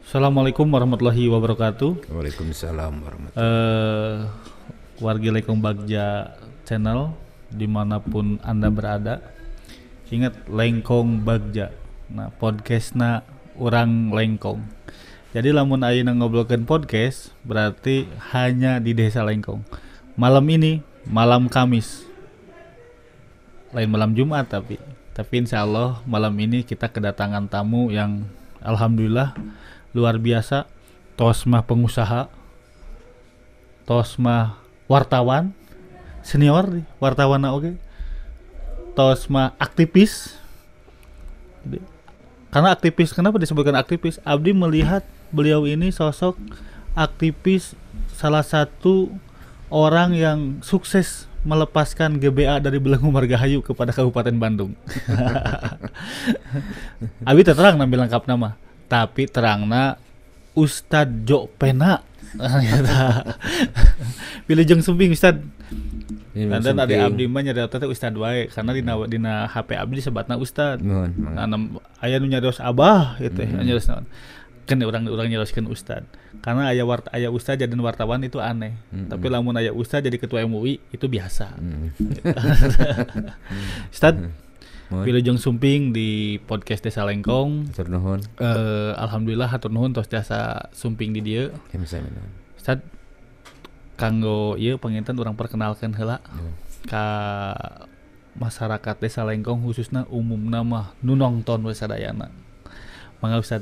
Assalamualaikum warahmatullahi wabarakatuh. Waalaikumsalam warahmatullahi Wargi Lekong Bagja channel dimanapun Anda berada. Ingat Lengkong Bagja. Nah, podcastna orang Lengkong. Jadi lamun ayeuna ngobrolkeun podcast berarti hanya di Desa Lengkong. Malam ini malam Kamis. Lain malam Jumat tapi insya Allah malam ini kita kedatangan tamu yang alhamdulillah luar biasa. Tos mah pengusaha, tos mah wartawan senior nih, wartawan oke. Tos mah aktivis. Karena aktivis, kenapa disebutkan aktivis? Abdi melihat beliau ini sosok aktivis, salah satu orang yang sukses melepaskan GBA dari belenggu Margahayu kepada Kabupaten Bandung. Abi terang nambil lengkap nama, tapi terangna Ustadz Jopena. Pilih jeung sumping Ustadz. Dan ada abdi mah nyarios teh Ustadz wae karena dina HP abdi sebatna Ustadz. Aya nu nyarios Abah gitu nyarios naon. Kan urang nyarioskeun Ustadz. Karena aya Ustadz jadi wartawan itu aneh. Tapi lamun aya Ustadz jadi ketua MUI itu biasa. Ustadz Pilih jeung sumping di podcast Desa Lengkong. Hatur nuhun. Alhamdulillah hatur nuhun tos jasa sumping di dieu. Ustad kanggo ieu panginten urang perkenalkeun heula ka masyarakat Desa Lengkong khususna umumna mah nu nongton we sadayana. Mangga Ustad.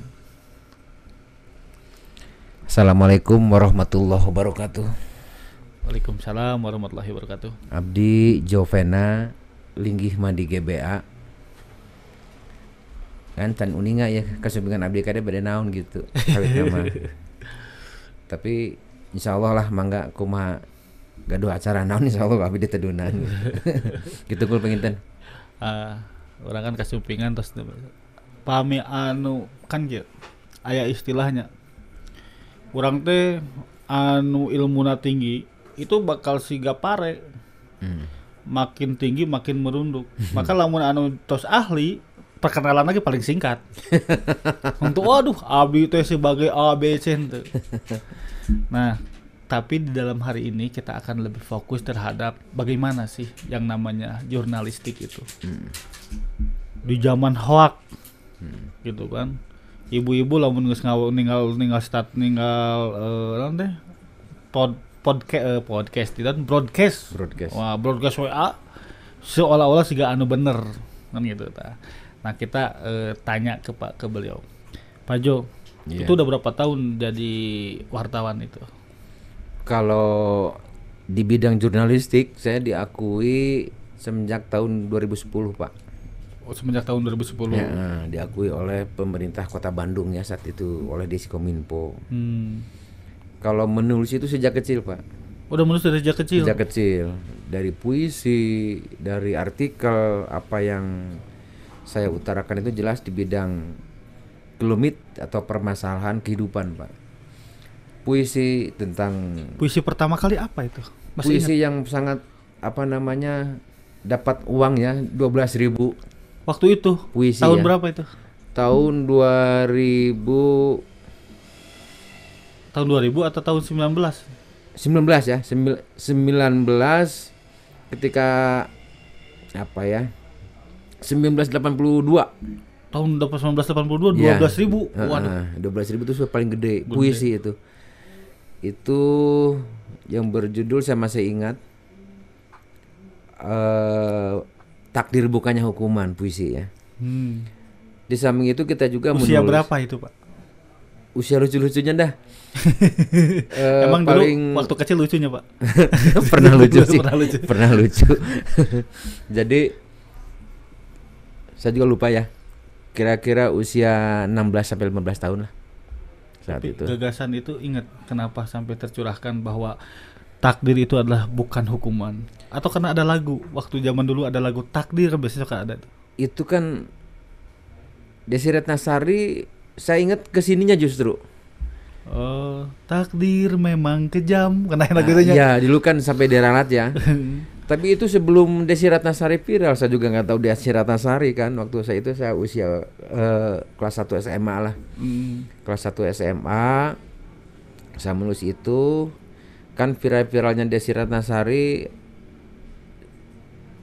Assalamualaikum warahmatullahi wabarakatuh. Waalaikumsalam warahmatullahi wabarakatuh. Abdi Jovena linggih mah di GBA. Kan tan uninga ya kasumpingan abdi kade bade naon gitu kawit nama. Tapi insyaallah lah mangga kumaha gaduh acara naon insyaallah abdi ditedunan. Gitu kul penginten. Urang kan kasumpingan tos pami anu kan kieu aya istilahnya. Urang teh anu ilmuna tinggi itu bakal siga pare. Makin tinggi makin merunduk. Maka lamun anu tos ahli perkenalan lagi paling singkat. Untuk waduh abdi teh sebagai ABC ente. Nah, tapi di dalam hari ini kita akan lebih fokus terhadap bagaimana sih yang namanya jurnalistik itu. Di zaman hoak. Gitu kan. Ibu-ibu lamun geus ninggal naon teh podcast tidak broadcast. Wah, broadcast WA seolah-olah siga anu bener kan gitu tah. Nah, kita tanya ke beliau. Pak Jo, itu udah berapa tahun jadi wartawan itu? Kalau di bidang jurnalistik saya diakui semenjak tahun 2010, Pak. Oh, semenjak tahun 2010. Ya, diakui oleh pemerintah Kota Bandung ya saat itu oleh Deskkominfo. Kalau menulis itu sejak kecil, Pak. Udah menulis dari sejak kecil? Sejak kecil. Dari puisi, dari artikel, apa yang saya utarakan itu jelas di bidang gelumit atau permasalahan kehidupan, Pak. Puisi tentang... Puisi pertama kali apa itu? Masih puisi ingat? yang sangat, dapat uang ya, 12.000. Waktu itu? Puisi tahun ya. Berapa itu? Tahun 2000... Tahun 2000 atau tahun 19? 19 ya, 19 ketika 1982. Tahun 1982 12.000. Waduh, 12.000 itu sudah paling gede puisi itu. Itu yang berjudul saya masih ingat Takdir Bukannya Hukuman, puisi ya. Di samping itu kita juga usia menulis. Berapa itu, Pak? Usia lucu-lucunya dah. Emang paling dulu waktu kecil lucunya, Pak? Pernah lucu sih. Pernah lucu. Jadi saya juga lupa ya. Kira-kira usia 16 sampai 15 tahun lah. Saat tapi itu. Gagasan itu ingat kenapa sampai tercurahkan bahwa takdir itu adalah bukan hukuman? Atau karena ada lagu? Waktu zaman dulu ada lagu Takdir biasanya kan ada. Itu kan Desi Ratnasari, saya ingat kesininya justru. Oh, takdir memang kejam. Karena lagunya. Ya, dulu kan sampai deralat ya. Tapi itu sebelum Desi Ratnasari viral, saya juga nggak tahu Desi Ratnasari kan. Waktu saya usia kelas 1 SMA lah. Kelas 1 SMA saya menulis itu kan viral-viralnya Desi Ratnasari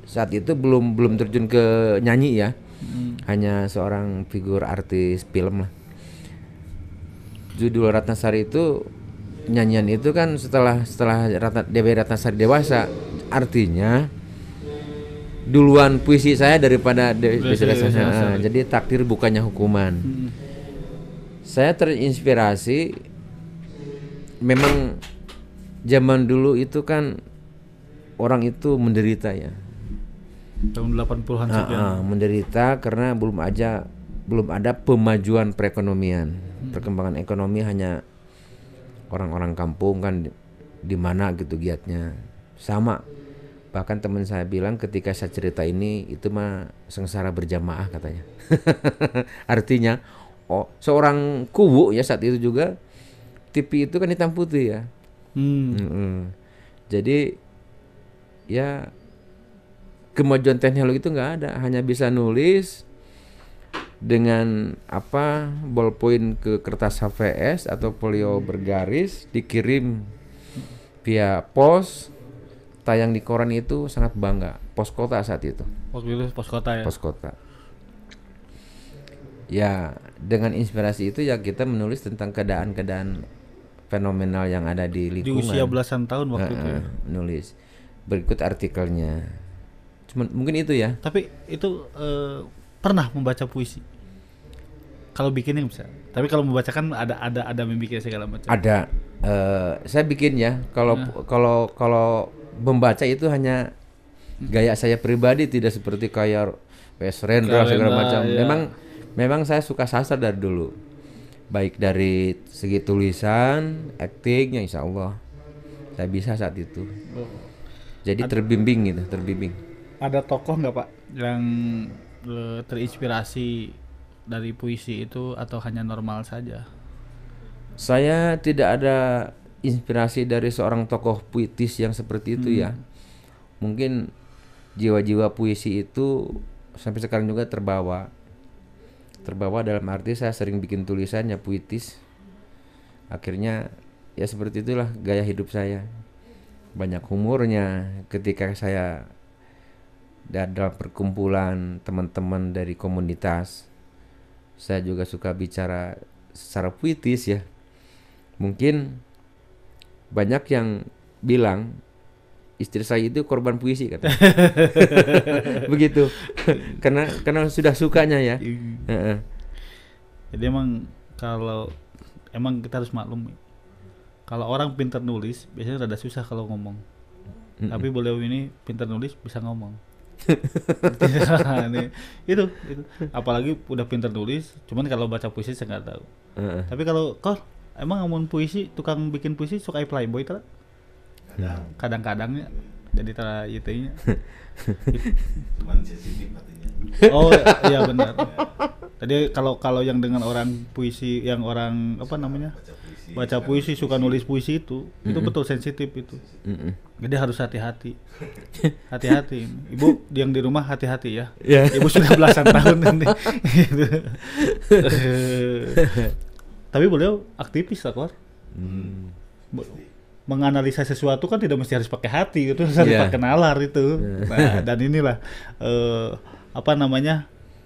saat itu belum terjun ke nyanyi ya. Hanya seorang figur artis film lah. Judul Ratnasari itu nyanyian itu kan setelah Dewi Ratnasari dewasa, artinya duluan puisi saya daripada Dewi Ratnasari. Jadi takdir bukannya hukuman. Saya terinspirasi, memang zaman dulu itu kan orang itu menderita ya. Tahun 80-an sekian. Menderita karena belum ada pemajuan perekonomian. Perkembangan ekonomi hanya orang-orang kampung kan di mana gitu giatnya. Sama. Bahkan teman saya bilang ketika saya cerita ini itu mah sengsara berjamaah katanya. Artinya seorang kubu ya saat itu juga TV itu kan hitam putih ya. Jadi ya kemajuan teknologi itu nggak ada, hanya bisa nulis dengan ballpoint ke kertas HVS atau folio bergaris, dikirim via pos, tayang di koran. Itu sangat bangga. Pos kota saat itu. Waktu itu pos kota ya. Pos kota. Ya dengan inspirasi itu ya kita menulis tentang keadaan fenomenal yang ada di lingkungan. Di usia belasan tahun waktu itu. Nulis. Berikut artikelnya. Cuman mungkin itu ya. Tapi itu pernah membaca puisi. Kalau bikinnya bisa. Tapi kalau membacakan ada membikin segala macam. Ada. Saya bikin ya. Kalau membaca itu hanya gaya saya pribadi, tidak seperti kayak Wes Rendra segala macam. Ya. Memang saya suka sastra dari dulu. Baik dari segi tulisan, aktingnya insya Allah saya bisa saat itu. Jadi terbimbing. Ada tokoh nggak Pak yang terinspirasi dari puisi itu atau hanya normal saja? Saya tidak ada inspirasi dari seorang tokoh puitis yang seperti itu ya. Mungkin jiwa-jiwa puisi itu sampai sekarang juga terbawa dalam arti saya sering bikin tulisannya puitis. Akhirnya ya seperti itulah gaya hidup saya. Banyak humornya ketika saya dalam perkumpulan teman-teman dari komunitas. Saya juga suka bicara secara puitis ya. Mungkin banyak yang bilang istri saya itu korban puisi kata. Begitu. karena sudah sukanya ya. Jadi emang kita harus maklum. Kalau orang pintar nulis biasanya rada susah kalau ngomong. Tapi beliau ini pintar nulis bisa ngomong. itu apalagi udah pintar nulis, cuman kalau baca puisi saya nggak tahu. Tapi kalau emang ngomong puisi, tukang bikin puisi suka playboy tak? Kadang-kadangnya jadi tara itunya. Cuman sensitif artinya. Oh iya benar. Tadi kalau yang dengan orang puisi, yang orang baca puisi suka nulis puisi itu betul sensitif itu. Jadi harus hati-hati. Hati-hati. Ibu yang di rumah hati-hati ya. Ibu sudah belasan tahun ini. Tapi beliau aktivis lah, menganalisa sesuatu kan tidak mesti harus pakai hati, itu harus pakai nalar itu. Nah, dan inilah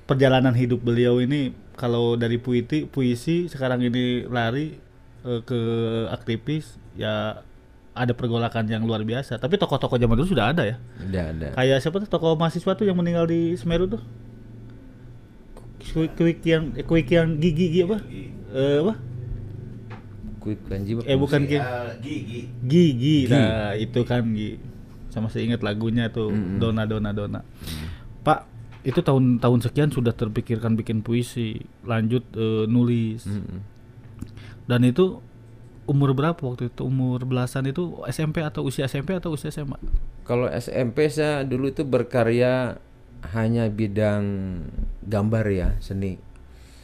perjalanan hidup beliau ini. Kalau dari puisi sekarang ini lari ke aktivis, ya ada pergolakan yang luar biasa. Tapi tokoh-tokoh zaman dulu sudah ada ya. Ada. Kayak siapa tuh tokoh mahasiswa tuh yang meninggal di Semeru tuh? Kuikian Gigi apa? Bukan Gigi. Nah, itu kan Gigi. Sama saya ingat lagunya tuh, Dona. Pak, itu tahun sekian sudah terpikirkan bikin puisi, lanjut nulis. Dan itu umur berapa waktu itu? Umur belasan itu SMP atau usia SMP atau usia SMA? Kalau SMP saya dulu itu berkarya hanya bidang gambar ya, seni.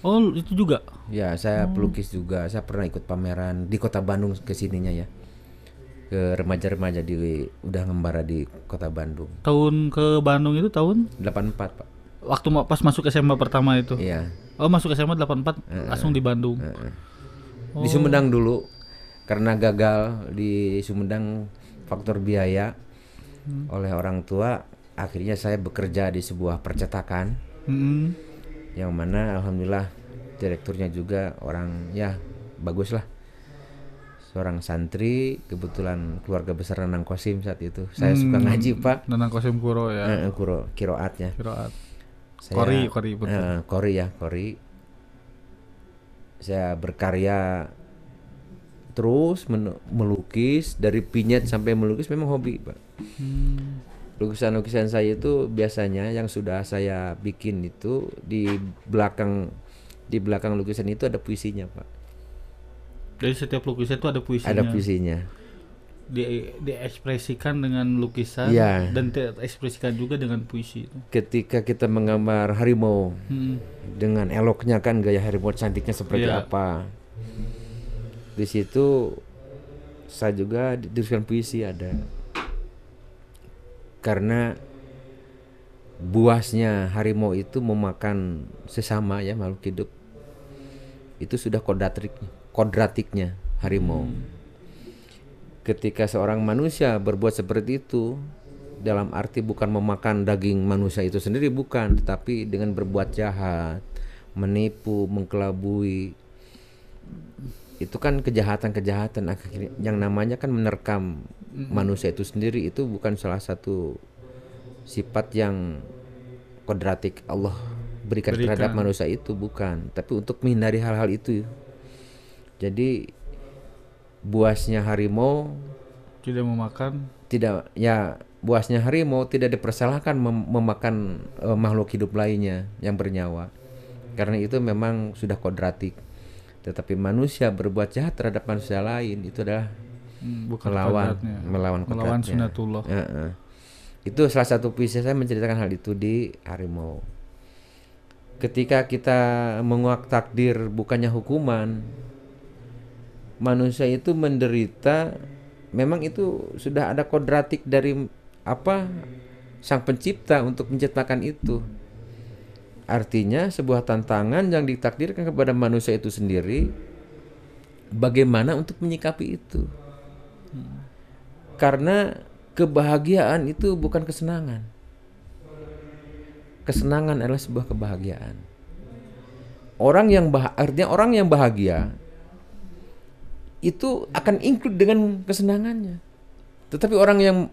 Oh, itu juga? Ya, saya pelukis juga. Saya pernah ikut pameran di Kota Bandung kesininya ya. ke remaja-remaja di udah ngembara di kota Bandung. Tahun ke Bandung itu tahun 84 Pak. waktu pas masuk SMA pertama itu. Iya. Oh, masuk SMA 84 langsung di Bandung. Di Sumedang dulu karena gagal di Sumedang faktor biaya oleh orang tua, akhirnya saya bekerja di sebuah percetakan Hmm. yang mana alhamdulillah direkturnya juga orang ya bagus lah, seorang santri, kebetulan keluarga besar Nanang Kosim saat itu. Saya suka ngaji Pak. Nanang Kosim Kuro ya. Kiroatnya. Kiraat. Saya, Kori betul. Kori. Saya berkarya terus melukis dari pinyat sampai melukis, memang hobi Pak. Lukisan-lukisan saya itu biasanya yang sudah saya bikin itu di belakang lukisan itu ada puisinya Pak. Jadi setiap lukisan itu ada puisinya. Ada puisinya. Diekspresikan dengan lukisan Iya. dan diekspresikan juga dengan puisi itu. Ketika kita menggambar harimau dengan eloknya kan, gaya harimau cantiknya seperti Iya. apa. Di situ saya juga dituliskan puisi ada. Karena buasnya harimau itu memakan sesama ya makhluk hidup. Itu sudah kodratiknya harimau. Ketika seorang manusia berbuat seperti itu, dalam arti bukan memakan daging manusia itu sendiri, bukan, tetapi dengan berbuat jahat, menipu, mengkelabui, itu kan kejahatan akhirnya, yang namanya kan menerkam manusia itu sendiri. Itu bukan salah satu sifat yang kodratik Allah berikan terhadap manusia itu, bukan, tapi untuk menghindari hal-hal itu. Jadi buasnya harimau buasnya harimau tidak dipersalahkan memakan makhluk hidup lainnya yang bernyawa, karena itu memang sudah kodratik. Tetapi manusia berbuat jahat terhadap manusia lain itu adalah melawan sunatullah. Itu salah satu puisi saya menceritakan hal itu di harimau. Ketika kita menguak takdir bukannya hukuman, manusia itu menderita, memang itu sudah ada kodratik dari sang pencipta untuk menciptakan itu. Artinya sebuah tantangan yang ditakdirkan kepada manusia itu sendiri, bagaimana untuk menyikapi itu. Karena kebahagiaan itu bukan kesenangan. Kesenangan adalah sebuah kebahagiaan. Artinya orang yang bahagia itu akan include dengan kesenangannya. Tetapi orang yang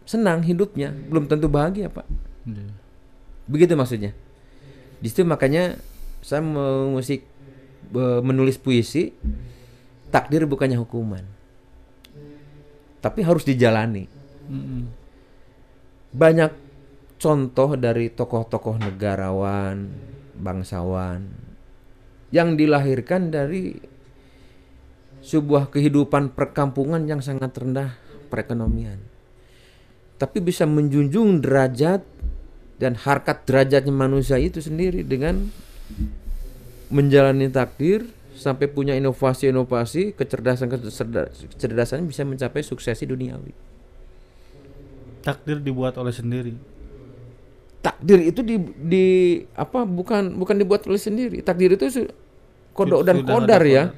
senang hidupnya belum tentu bahagia Pak. Begitu maksudnya. Di situ makanya saya menulis puisi, takdir bukannya hukuman, tapi harus dijalani. Banyak contoh dari tokoh-tokoh negarawan, bangsawan yang dilahirkan dari sebuah kehidupan perkampungan yang sangat rendah perekonomian, tapi bisa menjunjung derajat dan harkat derajatnya manusia itu sendiri dengan menjalani takdir sampai punya inovasi-inovasi, kecerdasan bisa mencapai suksesi duniawi. Takdir dibuat oleh sendiri. Takdir itu bukan dibuat oleh sendiri. Takdir itu kodok dan kodar ya.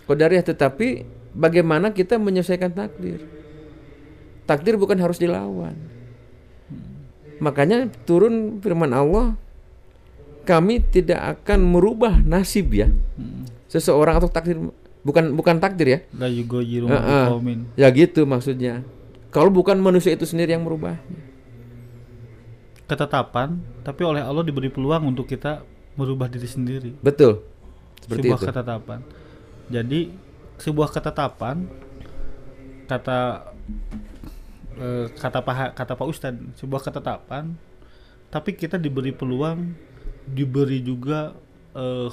Kodar ya, tetapi bagaimana kita menyelesaikan takdir. Takdir bukan harus dilawan. Makanya turun firman Allah, kami tidak akan merubah nasib ya seseorang atau takdir, bukan takdir ya. Ya gitu maksudnya. Kalau bukan manusia itu sendiri yang merubah. Ketetapan, tapi oleh Allah diberi peluang untuk kita merubah diri sendiri. Betul. Seperti sebuah itu. Ketetapan. Jadi sebuah ketetapan, kata Pak Ustadz, sebuah ketetapan, tapi kita diberi peluang, diberi juga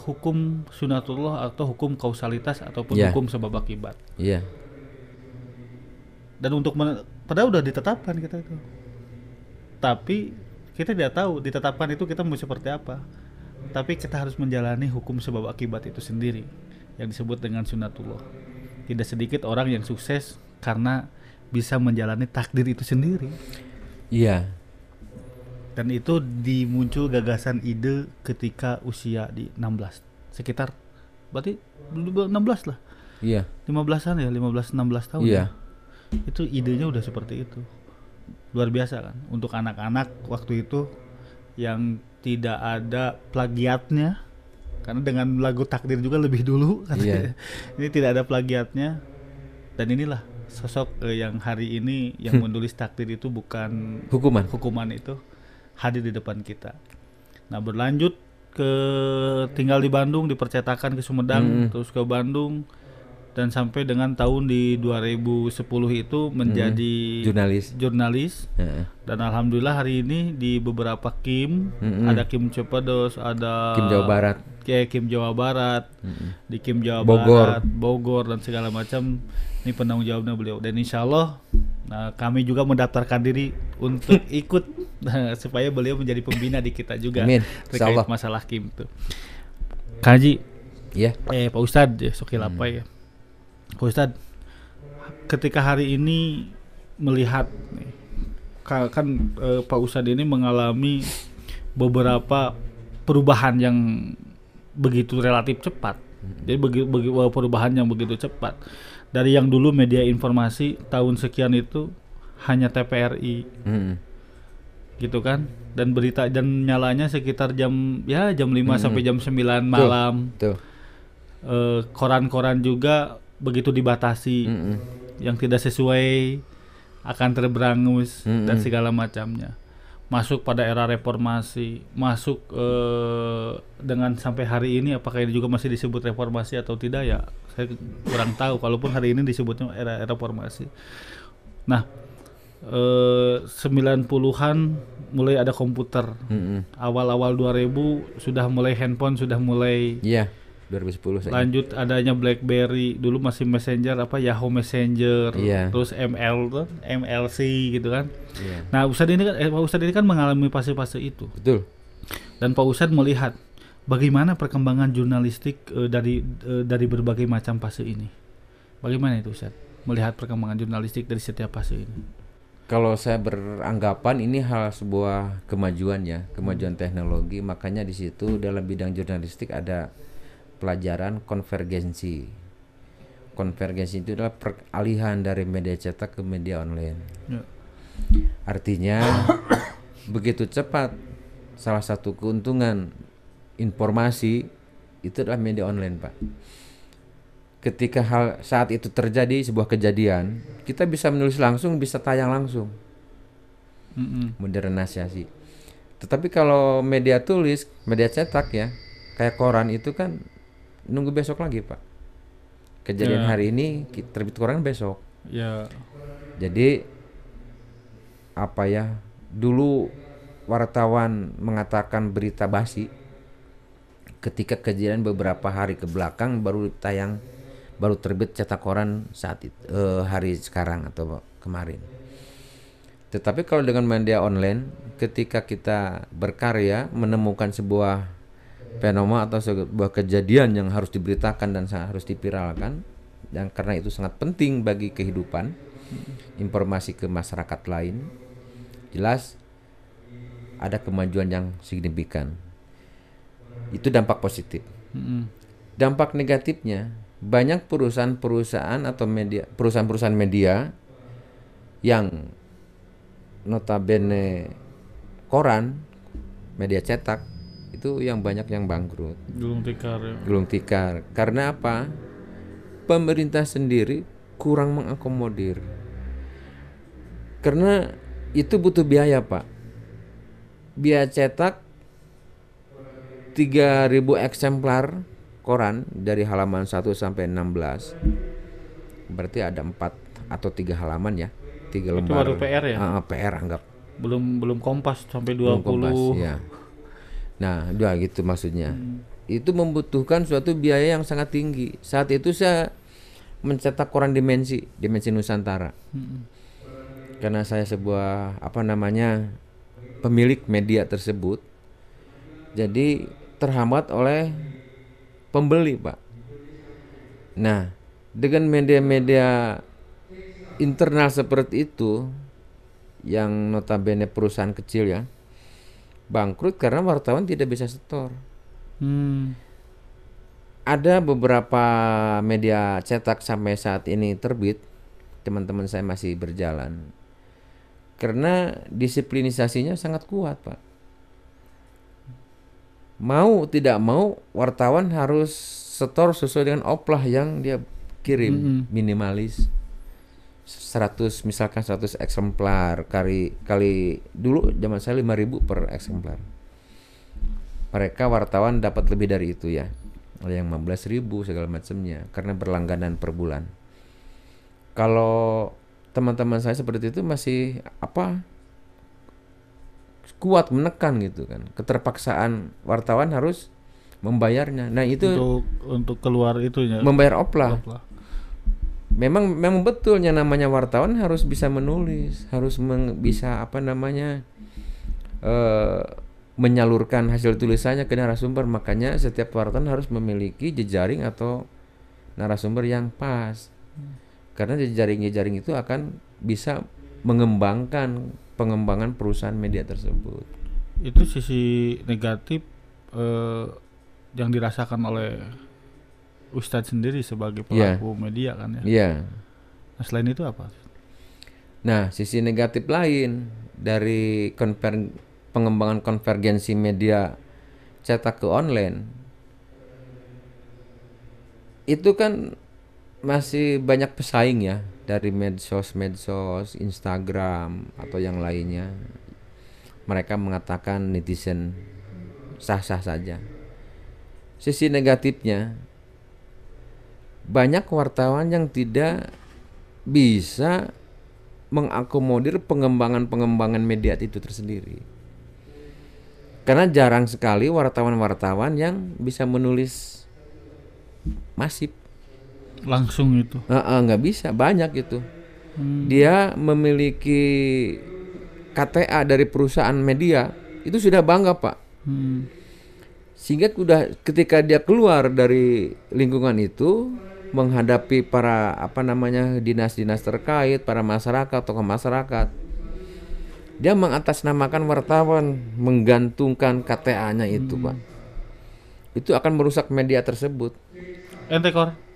hukum sunatullah atau hukum kausalitas ataupun hukum sebab akibat. Iya. Dan padahal udah ditetapkan kita itu, tapi kita tidak tahu ditetapkan itu kita mau seperti apa. Tapi kita harus menjalani hukum sebab akibat itu sendiri yang disebut dengan sunatullah. Tidak sedikit orang yang sukses karena bisa menjalani takdir itu sendiri. Iya. Dan itu dimuncul gagasan ide ketika usia di 16. Sekitar berarti 16 lah. Iya. 15-an ya, 15-16 tahun. Iya. Ya. Itu idenya udah seperti itu. Luar biasa kan untuk anak-anak waktu itu yang tidak ada plagiatnya. Karena dengan lagu Takdir juga lebih dulu kan. Iya. Ini tidak ada plagiatnya. Dan inilah sosok yang hari ini yang menulis takdir itu bukan hukuman itu hadir di depan kita. Nah, berlanjut ke tinggal di Bandung, di percetakan ke Sumedang, terus ke Bandung, dan sampai dengan tahun di 2010 itu menjadi jurnalis. Dan alhamdulillah hari ini di beberapa Kim, ada Kim Cepedos, ada Kim Jawa Barat, Kim Jawa Barat, di Kim Jawa Bogor. Barat, Bogor dan segala macam. Ini penanggung jawabnya beliau. Dan insya Allah kami juga mendaftarkan diri untuk ikut supaya beliau menjadi pembina di kita juga. Amin. Terkait masalah Kim itu. Kaji, ya. Pak Ustadz, Sokil apa ya? Pak Ustadz, ketika hari ini melihat kan Pak Ustadz ini mengalami beberapa perubahan yang begitu relatif cepat. Jadi perubahan yang begitu cepat. Dari yang dulu media informasi tahun sekian itu hanya TVRI, gitu kan, dan berita dan nyalanya sekitar jam 5 sampai jam 9 malam. Koran-koran juga begitu dibatasi, yang tidak sesuai akan terberangus dan segala macamnya. Masuk pada era reformasi, masuk dengan sampai hari ini apakah ini juga masih disebut reformasi atau tidak ya saya kurang tahu, kalaupun hari ini disebutnya era reformasi. Nah, 90-an mulai ada komputer, awal-awal 2000 sudah mulai handphone, sudah mulai 2010 saya. Lanjut adanya BlackBerry, dulu masih Messenger Yahoo Messenger, terus MLC gitu kan. Nah, Pak Ustadz ini kan mengalami fase-fase itu. Betul. Dan Pak Ustadz melihat bagaimana perkembangan jurnalistik dari berbagai macam fase ini. Bagaimana itu Ustadz melihat perkembangan jurnalistik dari setiap fase ini? Kalau saya beranggapan ini sebuah kemajuan teknologi, makanya di situ dalam bidang jurnalistik ada pelajaran konvergensi. Konvergensi itu adalah peralihan dari media cetak ke media online. Artinya begitu cepat salah satu keuntungan informasi itu adalah media online, Pak. Ketika saat itu terjadi sebuah kejadian, kita bisa menulis langsung, bisa tayang langsung. Modernisasi. Tetapi kalau media tulis, media cetak ya, kayak koran itu kan nunggu besok lagi, Pak. Kejadian hari ini terbit koran besok. Jadi dulu wartawan mengatakan berita basi, ketika kejadian beberapa hari ke belakang baru terbit cetak koran saat hari sekarang atau kemarin. Tetapi kalau dengan media online, ketika kita berkarya menemukan sebuah fenomena atau sebuah kejadian yang harus diberitakan dan harus dipiralkan, dan karena itu sangat penting bagi kehidupan informasi ke masyarakat lain, jelas ada kemajuan yang signifikan. Itu dampak positif. Dampak negatifnya, banyak perusahaan-perusahaan atau perusahaan-perusahaan media yang notabene koran, media cetak, itu yang banyak yang bangkrut, gulung tikar. Karena apa? Pemerintah sendiri kurang mengakomodir. Karena itu butuh biaya, Pak. Biaya cetak 3.000 eksemplar koran dari halaman 1 sampai 16. Berarti ada 4 atau 3 halaman ya. 3 lembar. Itu baru PR ya? PR anggap. Belum Kompas sampai 20. Kompas, ya. Nah, udah gitu maksudnya. Itu membutuhkan suatu biaya yang sangat tinggi. Saat itu saya mencetak koran Dimensi Nusantara. Karena saya sebuah pemilik media tersebut. Jadi terhambat oleh pembeli, Pak. Nah, dengan media-media internal seperti itu, yang notabene perusahaan kecil ya, bangkrut karena wartawan tidak bisa setor. Ada beberapa media cetak sampai saat ini terbit, teman-teman saya masih berjalan. Karena disiplinisasinya sangat kuat, Pak. Mau tidak mau wartawan harus setor sesuai dengan oplah yang dia kirim, minimalis 100, misalkan 100 eksemplar kali dulu zaman saya 5.000 per eksemplar. Mereka wartawan dapat lebih dari itu ya. Ada yang 15.000 segala macamnya karena berlangganan per bulan. Kalau teman-teman saya seperti itu masih kuat menekan gitu kan. Keterpaksaan wartawan harus membayarnya. Nah, itu untuk keluar itunya. Membayar oplah. Memang betul yang namanya wartawan harus bisa menulis, harus bisa menyalurkan hasil tulisannya ke narasumber. Makanya setiap wartawan harus memiliki jejaring atau narasumber yang pas. Karena jejaring itu akan bisa pengembangan perusahaan media tersebut. Itu sisi negatif yang dirasakan oleh Ustadz sendiri sebagai pelaku media kan ya. Iya. Nah, selain itu apa? Nah, sisi negatif lain dari pengembangan konvergensi media cetak ke online itu kan masih banyak pesaing ya, dari medsos, Instagram atau yang lainnya. Mereka mengatakan netizen sah-sah saja. Sisi negatifnya, banyak wartawan yang tidak bisa mengakomodir pengembangan media itu tersendiri. Karena jarang sekali wartawan-wartawan yang bisa menulis masif. Langsung itu. Nggak bisa, banyak itu. Dia memiliki KTA dari perusahaan media, itu sudah bangga, Pak. Sehingga ketika dia keluar dari lingkungan itu, menghadapi para dinas-dinas terkait, para masyarakat, tokoh masyarakat, dia mengatasnamakan wartawan, menggantungkan KTA-nya itu, Pak. Itu akan merusak media tersebut. Ente Kor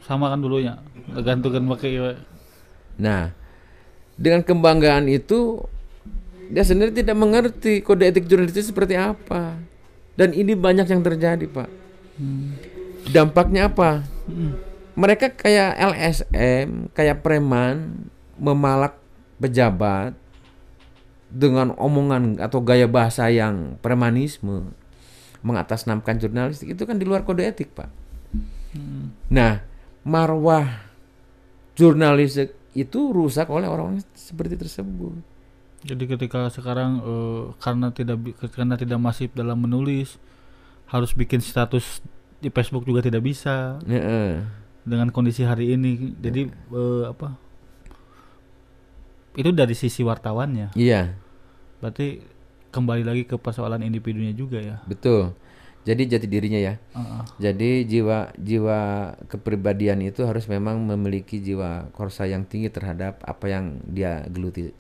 sama kan dulunya gantungkan pakai. Nah, dengan kebanggaan itu dia sendiri tidak mengerti kode etik jurnalistik seperti apa, dan ini banyak yang terjadi, Pak. Dampaknya apa? Mereka kayak LSM, kayak preman, memalak pejabat dengan omongan atau gaya bahasa yang premanisme, mengatasnamakan jurnalistik. Itu kan di luar kode etik, Pak. Nah, marwah jurnalistik itu rusak oleh orang seperti tersebut. Jadi ketika sekarang karena tidak masif dalam menulis, harus bikin status di Facebook juga tidak bisa. Dengan kondisi hari ini, jadi itu dari sisi wartawannya. Iya. Berarti kembali lagi ke persoalan individunya juga ya. Betul. Jadi jati dirinya ya. Jadi jiwa kepribadian itu harus memang memiliki jiwa korsa yang tinggi terhadap apa yang dia geluti.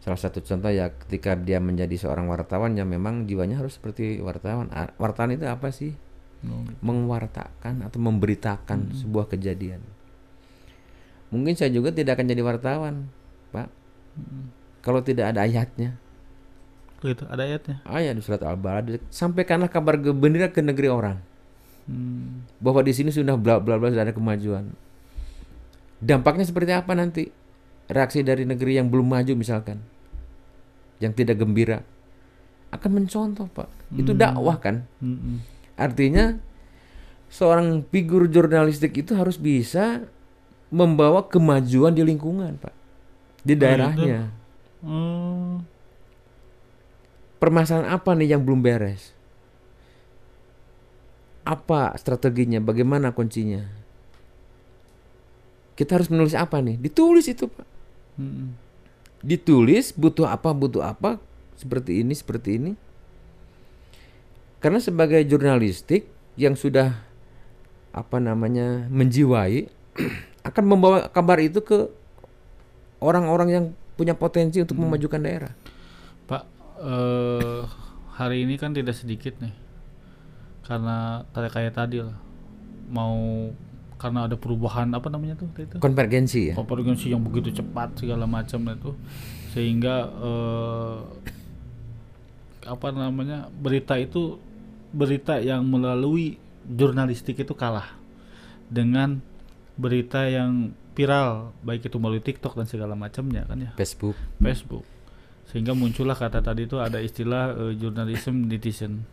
Salah satu contoh ya, ketika dia menjadi seorang wartawan, ya memang jiwanya harus seperti wartawan. Wartawan itu apa sih? Mewartakan atau memberitakan sebuah kejadian. Mungkin saya juga tidak akan jadi wartawan, Pak, kalau tidak ada ayatnya. Gitu, ada ayatnya. Ayat di surat Al-Balad, sampaikanlah kabar gembira ke negeri orang, bahwa di sini sudah bla bla bla, sudah ada kemajuan. Dampaknya seperti apa nanti? Reaksi dari negeri yang belum maju misalkan, yang tidak gembira, akan mencontoh, Pak. Itu dakwah kan. Artinya seorang figur jurnalistik itu harus bisa membawa kemajuan di lingkungan, Pak, di daerahnya. Permasalahan apa nih yang belum beres? Apa strateginya? Bagaimana kuncinya? Kita harus menulis apa nih? Ditulis itu, Pak. Ditulis butuh apa, seperti ini. Karena sebagai jurnalistik yang sudah menjiwai akan membawa kabar itu ke orang-orang yang punya potensi untuk memajukan daerah. Pak, hari ini kan tidak sedikit nih, karena kayak tadi lah, mau karena ada perubahan apa namanya tuh itu Konvergensi ya. konvergensi yang begitu cepat segala macam itu, sehingga apa namanya berita yang melalui jurnalistik itu kalah dengan berita yang viral, baik itu melalui TikTok dan segala macamnya kan ya, Facebook. sehingga muncullah kata tadi itu ada istilah journalism netizen.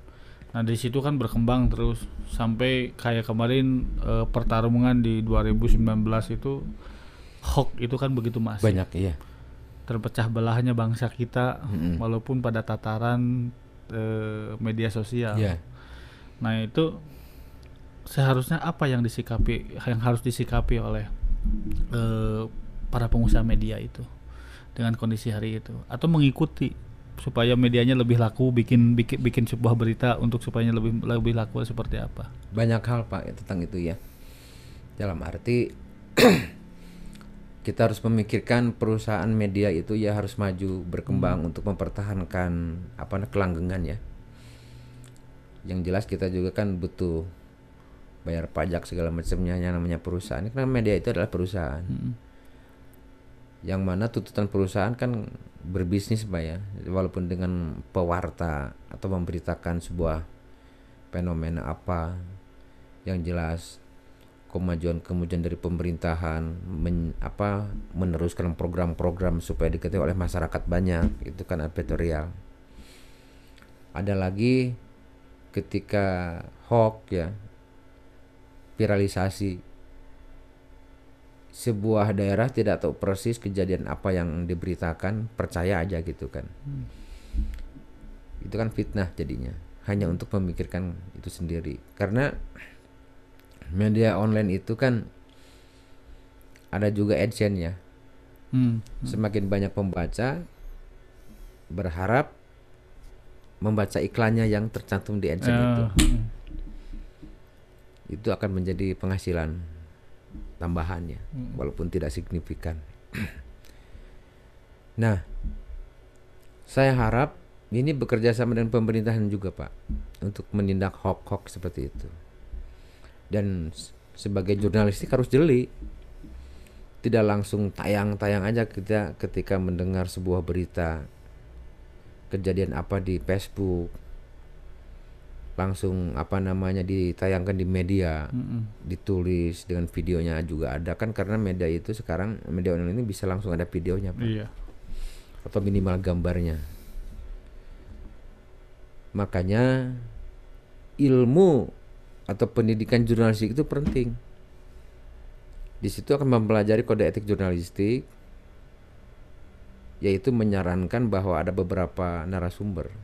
Nah di situ kan berkembang terus sampai kayak kemarin pertarungan di 2019 itu, hoax itu kan begitu masif. Banyak iya. Terpecah belahnya bangsa kita walaupun pada tataran media sosial. Iya. Nah itu seharusnya apa yang harus disikapi oleh para pengusaha media itu dengan kondisi hari itu, atau mengikuti supaya medianya lebih laku, bikin sebuah berita untuk supaya lebih laku seperti apa? Banyak hal Pak tentang itu ya. Dalam arti kita harus memikirkan perusahaan media itu ya harus maju berkembang untuk mempertahankan kelanggengan ya. Yang jelas kita juga kan butuh bayar pajak segala macamnya, yang namanya perusahaan. Karena media itu adalah perusahaan. Yang mana tuntutan perusahaan kan berbisnis Pak ya, walaupun dengan pewarta atau memberitakan sebuah fenomena apa, yang jelas kemajuan dari pemerintahan meneruskan program-program supaya diketahui oleh masyarakat banyak, itu kan editorial. Ada lagi ketika hoax ya, viralisasi, sebuah daerah tidak tahu persis kejadian apa yang diberitakan, percaya aja gitu kan. Itu kan fitnah jadinya, hanya untuk memikirkan itu sendiri. Karena media online itu kan ada juga AdSense ya. Semakin banyak pembaca, berharap membaca iklannya yang tercantum di AdSense itu. Itu akan menjadi penghasilan tambahannya, walaupun tidak signifikan. Nah, saya harap ini bekerja sama dengan pemerintahan juga Pak, untuk menindak hoax seperti itu. Dan sebagai jurnalistik harus jeli, tidak langsung tayang aja kita ketika mendengar sebuah berita kejadian apa di Facebook, langsung ditayangkan di media, ditulis dengan videonya juga ada kan, karena media itu sekarang media online ini bisa langsung ada videonya Pak. Iya. Atau minimal gambarnya. Makanya ilmu atau pendidikan jurnalistik itu penting. Di situ akan mempelajari kode etik jurnalistik, yaitu menyarankan bahwa ada beberapa narasumber.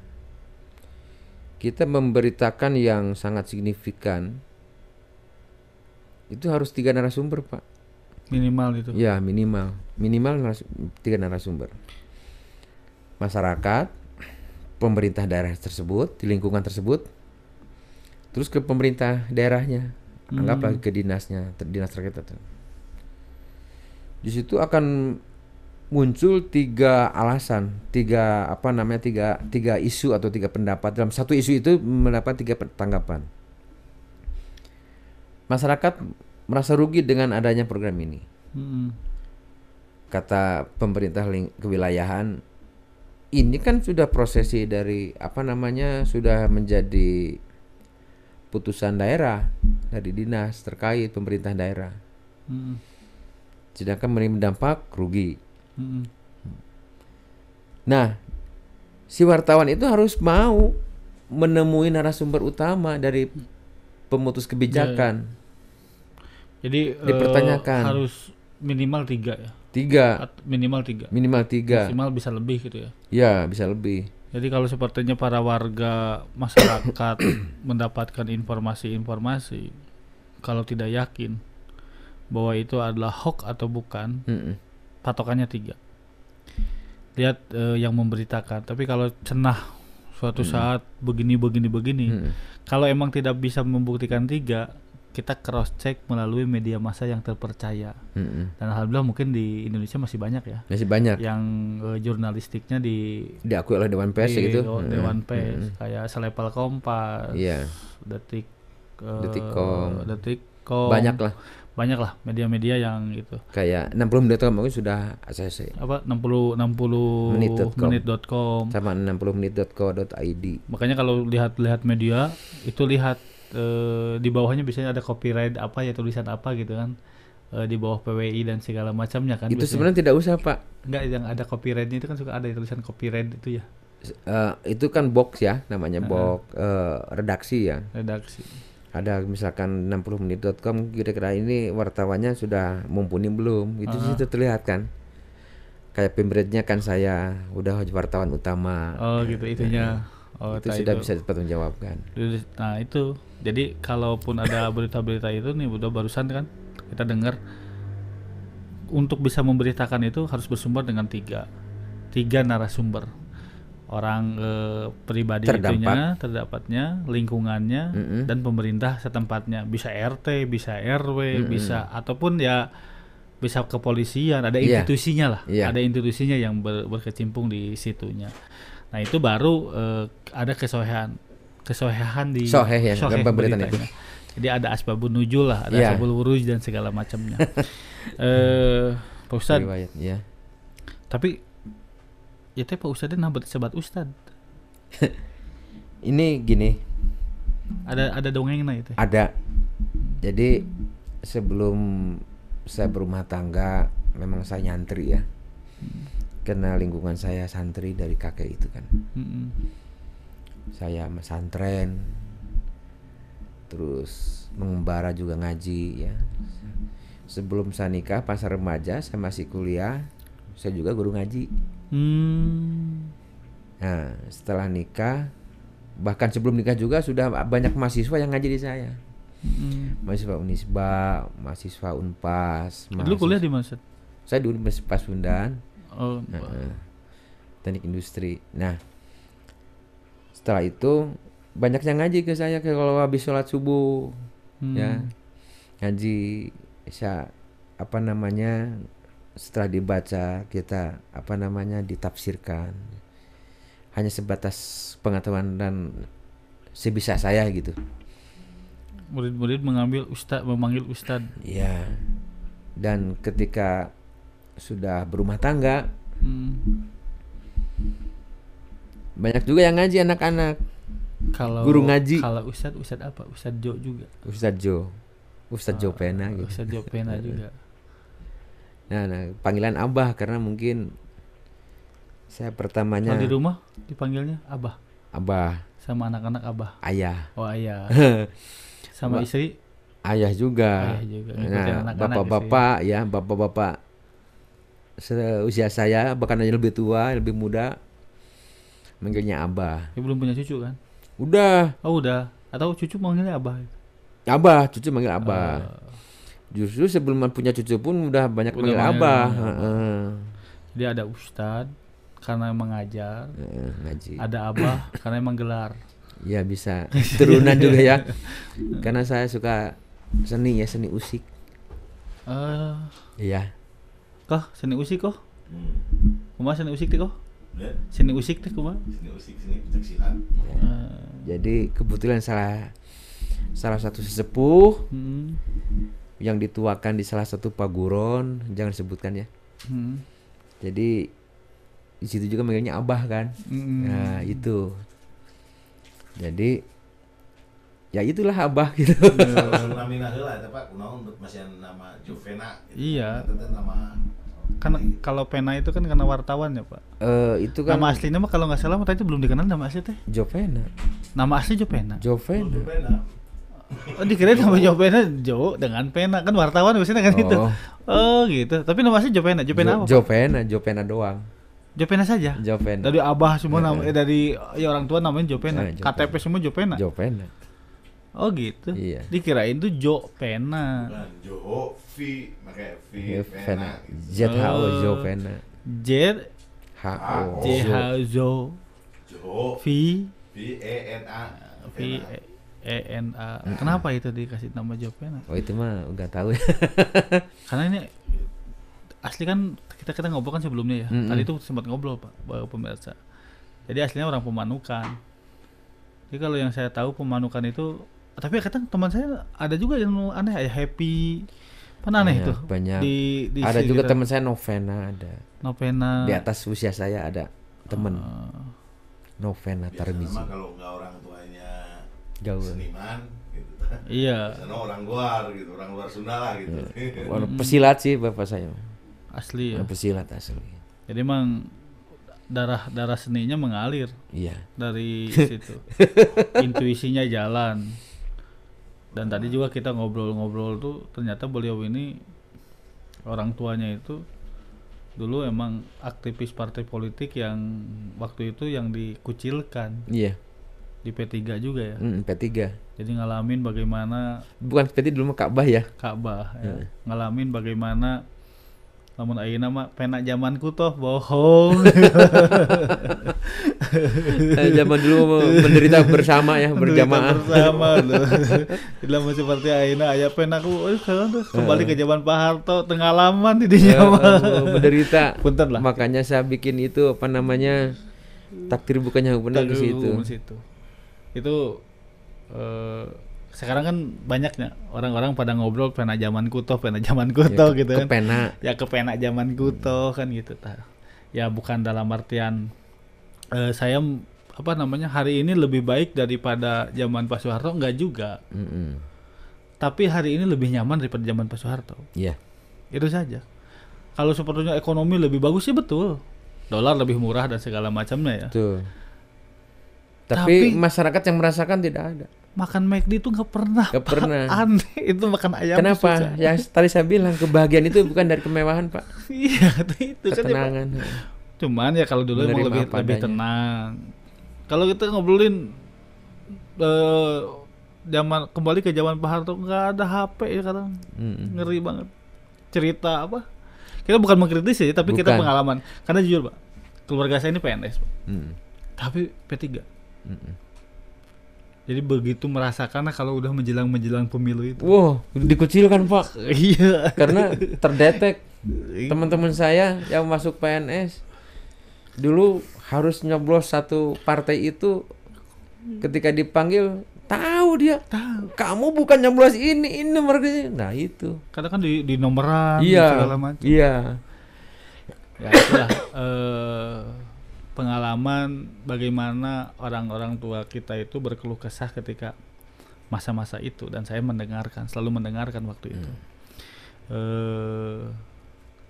Kita memberitakan yang sangat signifikan itu harus 3 narasumber Pak. Minimal itu. Ya minimal 3 narasumber. Masyarakat, pemerintah daerah tersebut, di lingkungan tersebut, terus ke pemerintah daerahnya, anggaplah ke dinasnya, dinas terkait. Di situ akan muncul 3 alasan, 3 isu atau 3 pendapat. Dalam satu isu itu mendapat 3 tanggapan. Masyarakat merasa rugi dengan adanya program ini. Kata pemerintah kewilayahan, ini kan sudah prosesi dari sudah menjadi putusan daerah dari dinas terkait pemerintah daerah. Sedangkan menerima dampak rugi. Nah, si wartawan itu harus mau menemui narasumber utama dari pemutus kebijakan. Jadi dipertanyakan. Harus minimal 3 ya. 3. Minimal 3. Maksimal bisa lebih gitu ya. Ya, bisa lebih. Jadi kalau sepertinya para warga masyarakat mendapatkan informasi-informasi, kalau tidak yakin bahwa itu adalah hoax atau bukan, patokannya 3. Lihat yang memberitakan. Tapi kalau cenah suatu saat begini, kalau emang tidak bisa membuktikan 3, kita cross check melalui media massa yang terpercaya. Mm-mm. Dan alhamdulillah mungkin di Indonesia masih banyak ya Masih banyak yang jurnalistiknya diakui oleh Dewan Pers di gitu. Dewan Pers kayak Selepal Kompas, Iya. Detik Detikcom. Banyak lah media-media yang gitu. kayak 60 menit mungkin sudah ACC Apa 60 menit.com. sama 60menit.co.id. Makanya kalau lihat media itu lihat di bawahnya biasanya ada copyright apa ya, tulisan apa gitu kan, di bawah PWI dan segala macamnya kan. Itu biasanya. sebenarnya tidak usah, Pak. Enggak, yang ada copyrightnya itu kan suka ada tulisan copyright itu ya, Itu kan box ya namanya, box redaksi ya. redaksi. Ada misalkan 60menit.com, kira-kira ini wartawannya sudah mumpuni belum? Itu di situ terlihat kan. Kayak pemberiannya kan saya udah wartawan utama. Oh gitu itunya. Oh, itu sudah bisa dipertanggungjawabkan. Nah itu, jadi kalaupun ada berita-berita itu nih, udah barusan kan kita dengar, untuk bisa memberitakan itu harus bersumber dengan tiga narasumber, orang pribadi terdapatnya, lingkungannya, dan pemerintah setempatnya, bisa RT, bisa RW, bisa ataupun ya bisa kepolisian, ada institusinya lah, ada institusinya yang berkecimpung di situnya. Nah itu baru ada kesohihan di soheh beritanya. Jadi ada asbabun nuzul lah, ada asbabul wuruj dan segala macamnya. Pak Ustadz, ya. Tapi ya teh Pak Ustadz nabat sebat Ustadz. Ini gini. Ada dongengnya itu. Ada. Jadi sebelum saya berumah tangga, memang saya nyantri ya. Karena lingkungan saya santri dari kakek itu kan. Saya pesantren, terus mengembara juga ngaji ya. Sebelum saya nikah pas remaja saya masih kuliah, saya juga guru ngaji. Nah setelah nikah, bahkan sebelum nikah juga sudah banyak mahasiswa yang ngaji di saya. Mahasiswa Unisba, mahasiswa Unpas. Dulu kuliah di mana? Saya dulu di Pasundan. Teknik industri. Nah setelah itu banyak yang ngaji ke saya, kalau habis sholat subuh ya ngaji setelah dibaca kita ditafsirkan, hanya sebatas pengetahuan dan sebisa saya gitu. Murid-murid memanggil ustad. Iya. Dan ketika sudah berumah tangga, banyak juga yang ngaji anak-anak. Kalau guru ngaji. Kalau ustad apa? Ustad Jo juga. Ustad Jo Pena gitu. Ustad Jo Pena juga. Nah, panggilan Abah karena mungkin saya pertamanya. Kalau di rumah dipanggilnya Abah. Abah. Sama anak-anak Abah. Ayah. Oh ayah. Sama istri. Ayah juga. Nah, bapak-bapak ya, bapak-bapak seusia saya, bahkan aja lebih tua, lebih muda, manggilnya Abah. Ya, belum punya cucu kan? Udah. Oh udah. Atau cucu manggilnya Abah? Abah, cucu manggil Abah. Justru sebelum punya cucu pun udah banyak manggil Abah. Jadi ada Ustad karena mengajar, ngaji. Ada Abah karena emang gelar. Ya bisa turunan juga ya. Karena saya suka seni usik. Iya. Kah seni usik kok? Kumaha seni usik teh kok? Seni usik teh kumaha? Seni pencaksilat. Jadi kebetulan salah satu sesepuh yang dituakan di salah satu paguron, jangan sebutkan ya. Jadi di situ juga manggilnya Abah kan. Nah itu. Jadi ya itulah Abah gitu. Namina heula eta Pak, kunaon masih nama Jovena gitu. Iya. Nama kan kalau Pena itu kan karena wartawan ya Pak. Itu kan nama aslinya mah kalau nggak salah tadi belum dikenal nama asli teh. Jovena. Nama asli Jovena. Oh dikira nama Jovena Jo dengan pena, kan wartawan biasanya kan itu. Oh gitu. Tapi nama asli Jovena. Jovena apa? Jovena doang. Jovena saja. Jovena. Dari Abah semua dari orang tua namanya Jovena. KTP semua Jovena. Jovena. Oh gitu. Iya. Dikirain tuh Jo Pena. Bukan Jo V, pakai V Pena. ZHO Jovena. Z HO. JHO Jo V V E N A. V Jovena. Kenapa itu dikasih nama Jovena? Oh itu mah nggak tahu. Karena ini asli kan kita ngobrol kan sebelumnya ya. Tadi itu sempat ngobrol Pak, pemirsa. Jadi aslinya orang Pemanukan. Jadi kalau yang saya tahu Pemanukan itu, tapi kadang teman saya ada juga yang aneh, ya Happy. Mana aneh itu? Banyak. Di ada juga teman saya Novena ada. Novena. Di atas usia saya ada teman. Novena Tarmizi. Sama kalau nggak orang tuanya Jauh. seniman gitu. Iya. Karena orang luar gitu, orang luar Sunda lah gitu. Orang pesilat sih bapak saya. Asli ya. Orang pesilat asli. Jadi emang darah seninya mengalir Iya. dari situ. Intuisinya jalan. Dan tadi juga kita ngobrol-ngobrol tuh ternyata beliau ini orang tuanya itu dulu emang aktivis partai politik yang waktu itu yang dikucilkan. Iya. Di P3 juga ya. P3. Jadi ngalamin bagaimana Bukan P3 dulu mah Ka'bah ya. Ka'bah ya. Ngalamin bagaimana lamun ayeuna mah penak zamanku toh bohong. Zaman dulu menderita bersama ya, berjamaah. Bersama loh. Dalam seperti ayeuna aya penakku kembali ke zaman Pak Harto tengalaman di dinya menderita. Punten lah. Makanya saya bikin itu apa namanya? Takdir bukannya benar di situ. Itu sekarang kan banyaknya orang-orang pada ngobrol pena zaman kuto ya, gitu kan. Kepena zaman kuto kan gitu. Ya bukan dalam artian saya hari ini lebih baik daripada zaman Pak Soeharto, enggak juga. Tapi hari ini lebih nyaman daripada zaman Pak Soeharto. Iya. Itu saja. Kalau sepertinya ekonomi lebih bagus sih betul. Dolar lebih murah dan segala macamnya ya. Betul. Tapi masyarakat yang merasakan tidak ada. Makan McD itu nggak pernah. Aneh itu makan ayam. Kenapa? Susah. Ya tadi saya bilang kebahagiaan itu bukan dari kemewahan Pak. Iya itu ketenangan. Kan ya, cuman ya kalau dulu emang lebih tenang. Kalau kita ngobrolin kembali ke zaman Pak Harto nggak ada HP ya kadang. Ngeri banget. Cerita apa? Kita bukan mengkritis ya, tapi kita pengalaman. Karena jujur Pak, keluarga saya ini PNS Pak. Tapi P3. Jadi begitu merasakan kalau udah menjelang pemilu itu. Wow, dikucilkan Pak. Iya. Karena terdetek teman-teman saya yang masuk PNS dulu harus nyoblos satu partai itu, ketika dipanggil tahu dia. Kamu bukan nyoblos ini nomornya. Nah itu. Kadang kan di nomoran segala macam. Iya. Ya itulah pengalaman bagaimana orang-orang tua kita itu berkeluh kesah ketika masa-masa itu, dan saya selalu mendengarkan waktu itu.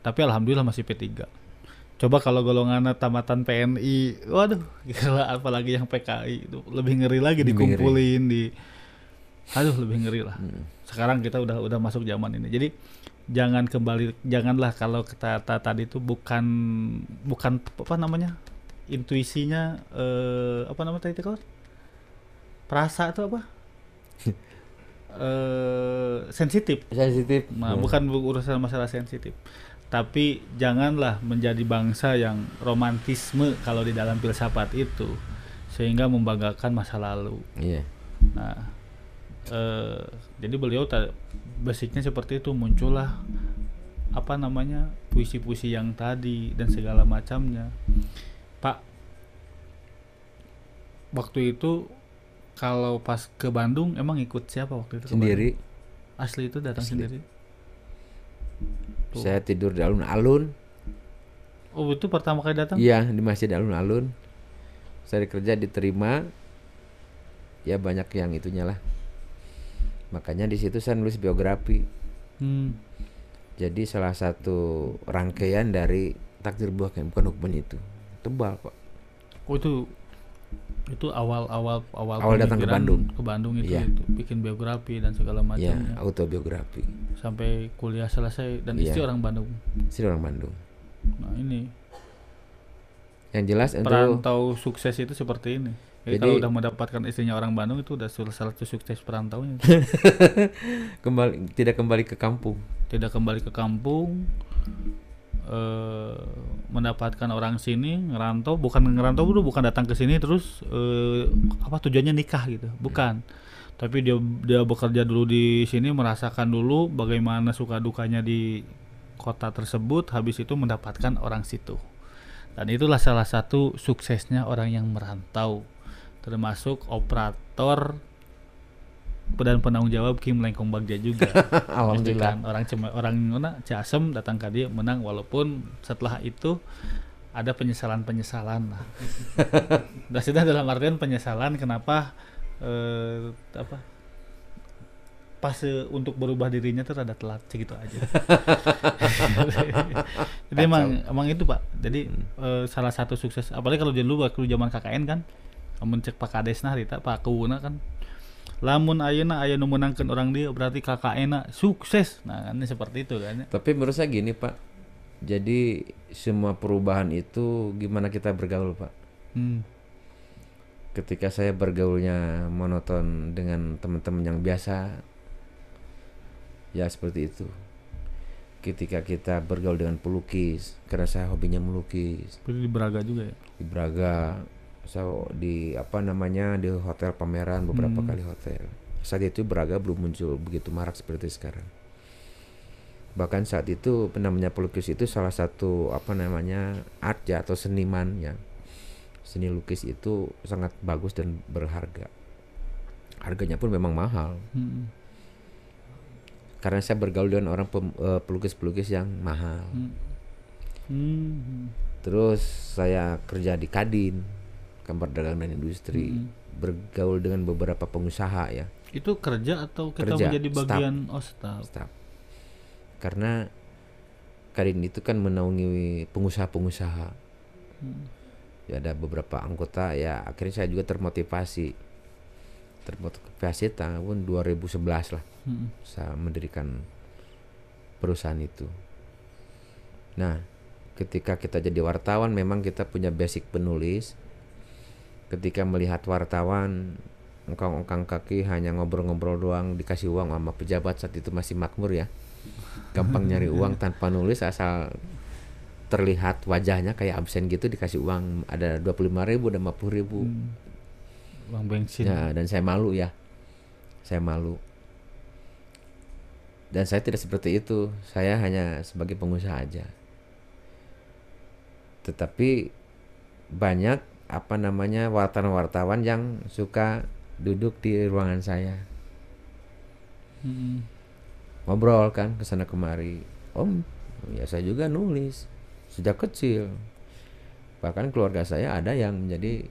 Tapi alhamdulillah masih P3. Coba kalau golongan tamatan PNI, waduh, gila, apalagi yang PKI itu lebih ngeri lagi, dikumpulin lebih ngeri lah. Sekarang kita udah masuk zaman ini. Jadi janganlah kalau kata tadi itu bukan apa namanya? Intuisinya apa namanya tadi kalau perasa itu apa sensitif. Nah, bukan urusan masalah sensitif, tapi janganlah menjadi bangsa yang romantisme kalau di dalam filsafat itu sehingga membanggakan masa lalu. Nah jadi beliau basicnya seperti itu, muncullah apa namanya puisi-puisi yang tadi dan segala macamnya. Pak, waktu itu kalau pas ke Bandung emang ikut siapa waktu itu? Sendiri. Asli itu datang sendiri. Saya tidur di alun-alun. Oh itu pertama kali datang? Iya, di masjid alun-alun. Saya kerja diterima. Ya banyak yang itunya lah. Makanya di situ saya nulis biografi. Jadi salah satu rangkaian dari Takdir Bukan Hukuman itu. Tebal Pak. Oh itu awal datang ke Bandung itu bikin biografi dan segala macamnya. Iya, autobiografi. Sampai kuliah selesai dan istri orang Bandung. Istri orang Bandung. Nah ini. Yang jelas perantau sukses itu seperti ini. Jadi kalau udah mendapatkan istrinya orang Bandung itu udah salah satu sukses perantaunya. Tidak kembali ke kampung. Mendapatkan orang sini bukan ngerantau dulu, bukan datang ke sini terus tujuannya nikah gitu, bukan. Tapi dia bekerja dulu di sini, merasakan dulu bagaimana suka dukanya di kota tersebut, habis itu mendapatkan orang situ. Dan itulah salah satu suksesnya orang yang merantau, termasuk operator dan penanggung jawab Kim Lengkong Bagja juga. Alhamdulillah. Orang mana Ciasem datang ke dia menang, walaupun setelah itu ada penyesalan lah. Dan sudah dalam artian penyesalan kenapa fase untuk berubah dirinya tuh rada telat segitu aja. Jadi emang itu Pak. Jadi salah satu sukses, apalagi kalau dulu waktu zaman KKN kan, lamun cek Pak Kades nah Rita Pak Kuuna kan, lamun ayeuna aya nu menangkeun orang dia berarti KKN sukses. Nah kan seperti itu kan. Tapi menurut saya gini Pak, jadi semua perubahan itu gimana kita bergaul Pak. Ketika saya bergaulnya monoton dengan teman-teman yang biasa, ya seperti itu. Ketika kita bergaul dengan pelukis, karena saya hobinya melukis. Di Braga juga ya? Di Braga, saya di di hotel pameran beberapa kali hotel. Saat itu Braga belum muncul begitu marak seperti sekarang. Bahkan saat itu namanya pelukis itu salah satu art ya atau seniman ya. Seni lukis itu sangat bagus dan berharga. Harganya pun memang mahal. Karena saya bergaul dengan orang pelukis-pelukis yang mahal. Terus saya kerja di Kadin, Kamar Dagang dan Industri, bergaul dengan beberapa pengusaha ya. Itu kerja atau kita menjadi bagian staff? Karena Kadin itu kan menaungi pengusaha-pengusaha. Ya ada beberapa anggota ya, akhirnya saya juga termotivasi tahun 2011 lah. Saya mendirikan perusahaan itu. Nah, ketika kita jadi wartawan memang kita punya basic penulis. Ketika melihat wartawan ongkang-ongkang kaki hanya ngobrol-ngobrol doang, dikasih uang sama pejabat, saat itu masih makmur ya, gampang nyari uang tanpa nulis, asal terlihat wajahnya kayak absen gitu, dikasih uang ada 25.000 dan 50.000 uang bensin. Ya, dan saya malu dan saya tidak seperti itu, saya hanya sebagai pengusaha aja. Tetapi banyak wartawan-wartawan yang suka duduk di ruangan saya, ngobrol kan kesana kemari. Om, ya saya juga nulis sejak kecil, bahkan keluarga saya ada yang menjadi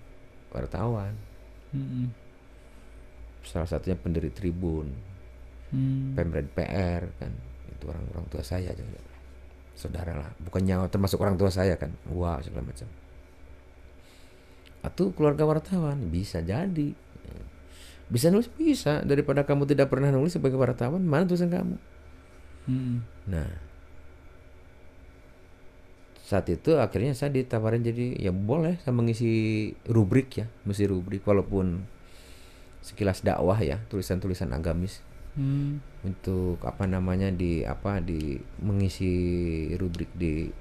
wartawan. Salah satunya pendiri Tribun, Pemred PR kan, itu orang tua saya juga, saudara lah, bukannya termasuk orang tua saya kan, wah segala macam. Atau keluarga wartawan bisa jadi, bisa nulis, bisa, daripada kamu tidak pernah nulis sebagai wartawan, mana tulisan kamu. Nah, saat itu akhirnya saya ditawarin jadi ya boleh saya mengisi rubrik ya, mesti rubrik walaupun sekilas dakwah ya, tulisan-tulisan agamis. Untuk di mengisi rubrik di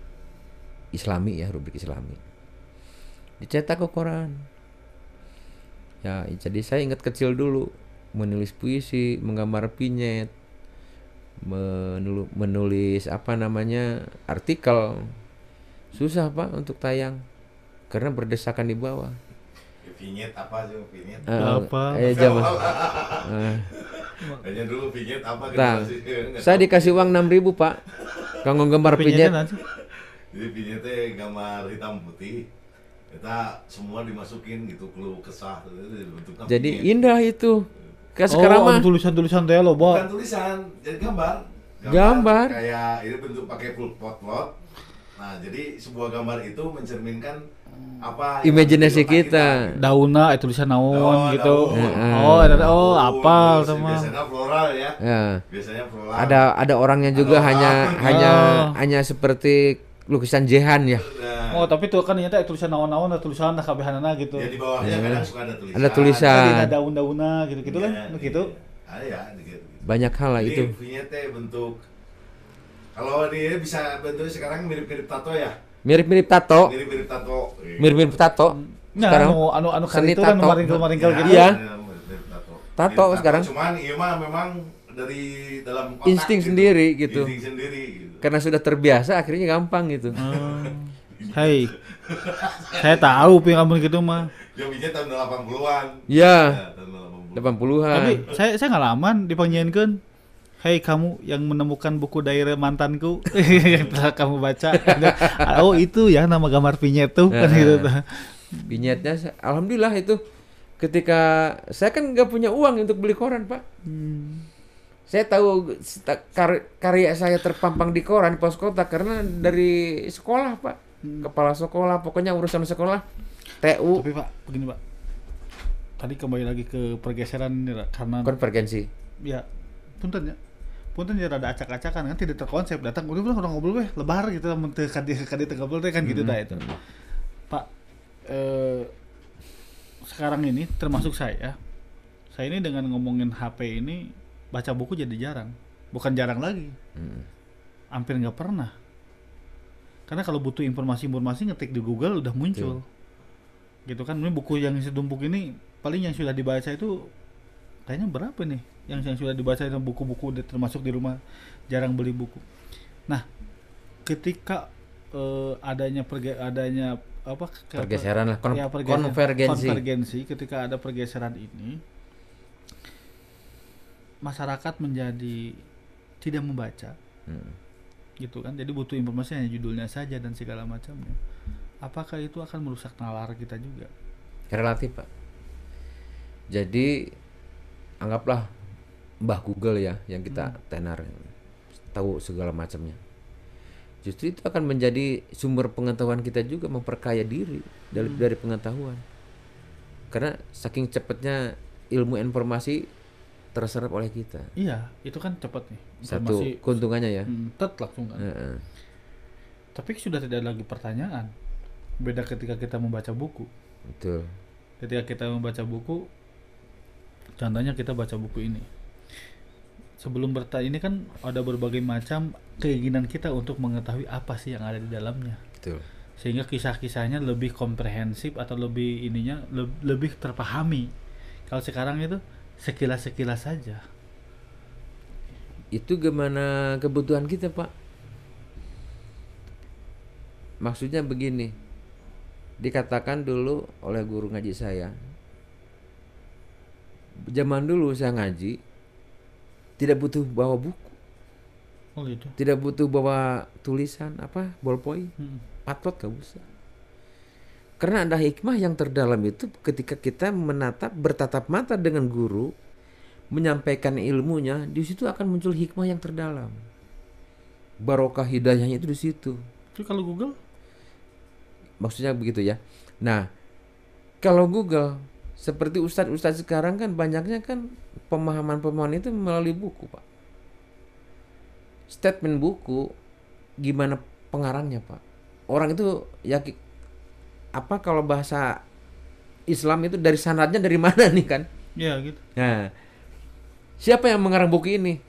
Islami ya, rubrik Islami. Dicetak ke koran. Ya, jadi saya ingat kecil dulu menulis puisi, menggambar vinyet, menulis artikel. Susah Pak untuk tayang karena berdesakan di bawah. Vinyet apa sih vinyet? Apa? Zaman. Hanya dulu vinyet apa gitu. Saya dikasih uang 6.000 Pak. Kanggo gambar vinyet. Jadi vinyetnya gambar hitam putih. Kita semua dimasukin gitu, keluh kesah. Jadi indah itu. Kayak sekarang mah tulisan-tulisan teh lo, bukan tulisan, jadi gambar. Kayak ini bentuk pakai plot. Nah, jadi sebuah gambar itu mencerminkan apa imajinasi kita. Dauna tulisan naon gitu. Apal sama. Biasanya floral ya. Biasanya floral. Ada orangnya juga hanya seperti lukisan Jehan ya. Oh, tapi itu kan nyata tulisan naon-naon, tulisan kabehanana gitu. Ya di bawahnya kadang suka ada tulisan. Ada tulisan. Ada daun-dauna gitu-gitu kan, gitu. Ada ya, gitu. Banyak hal lah itu. Vinyetnya bentuk, kalau dia bisa bentuknya sekarang mirip-mirip tato ya. Mirip-mirip tato. Mirip-mirip tato. Nah, anu kan itu kan maringkel-maringkel gitu. Iya. tato sekarang. Cuman iya mah memang dari dalam kotak Insting sendiri gitu. Insting sendiri gitu. Karena sudah terbiasa akhirnya gampang gitu. Hei, saya tahu ping kamu gitu mah. Dia bikin tahun 80-an. Ya, Tahun 80-an. 80-an. Tapi saya ngalaman dipanggilkan. Hei kamu yang menemukan buku diary mantanku yang telah kamu baca. Oh itu ya nama gambar vinyet tuh kan gitu. Vinyetnya alhamdulillah itu ketika saya kan nggak punya uang untuk beli koran, Pak. Saya tahu karya saya terpampang di koran pos kota karena dari sekolah, Pak. Kepala sekolah, pokoknya urusan sekolah. TU. Tapi Pak, begini Pak. Tadi kembali lagi ke pergeseran ini karena Konvergensi. ya punten ya rada acak-acakan kan tidak terkonsep datang udah bilang orang ngobrol weh lebar gitu menteu kadi ngobrol teh kan gitu dah itu. Pak sekarang ini termasuk saya ini dengan ngomongin HP ini baca buku jadi jarang. Bukan jarang lagi. Hampir nggak pernah. Karena kalau butuh informasi ngetik di Google udah muncul. Gitu kan, ini buku yang setumpuk ini paling yang sudah dibaca itu kayaknya berapa nih? Yang sudah dibaca itu buku-buku termasuk di rumah jarang beli buku. Nah, ketika adanya pergeseran lah, konvergensi ketika ada pergeseran ini masyarakat menjadi tidak membaca. Gitu kan. Jadi butuh informasi hanya judulnya saja dan segala macamnya. Apakah itu akan merusak nalar kita juga? Relatif, Pak. Jadi anggaplah Mbah Google ya yang kita tenar tahu segala macamnya. Justru itu akan menjadi sumber pengetahuan kita juga, memperkaya diri dari pengetahuan. Karena saking cepatnya ilmu informasi terserap oleh kita. Iya, itu kan cepat nih. Satu keuntungannya ya. Langsung kan. Tapi sudah tidak lagi pertanyaan. Beda ketika kita membaca buku. Betul. Ketika kita membaca buku, contohnya kita baca buku ini. Sebelum bertanya ini kan ada berbagai macam keinginan kita untuk mengetahui apa sih yang ada di dalamnya. Betul. Sehingga kisah-kisahnya lebih komprehensif atau lebih ininya lebih terpahami. Kalau sekarang itu sekilas-sekilas saja. Itu gimana kebutuhan kita, Pak? Maksudnya begini. Dikatakan dulu oleh guru ngaji saya. Zaman dulu saya ngaji tidak butuh bawa buku. Oh gitu. Tidak butuh bawa tulisan ballpoint. Patrot gak usah. Karena ada hikmah yang terdalam itu ketika kita bertatap mata dengan guru, menyampaikan ilmunya, di situ akan muncul hikmah yang terdalam. Barokah hidayahnya itu di situ. Itu kalau Google? Maksudnya begitu ya. Nah, kalau Google seperti ustadz sekarang kan banyaknya kan pemahaman itu melalui buku, Pak. Statement buku gimana pengarangnya, Pak. Orang itu yakin kalau bahasa Islam itu dari sanadnya dari mana nih kan? Iya gitu. Nah, siapa yang mengarang buku ini?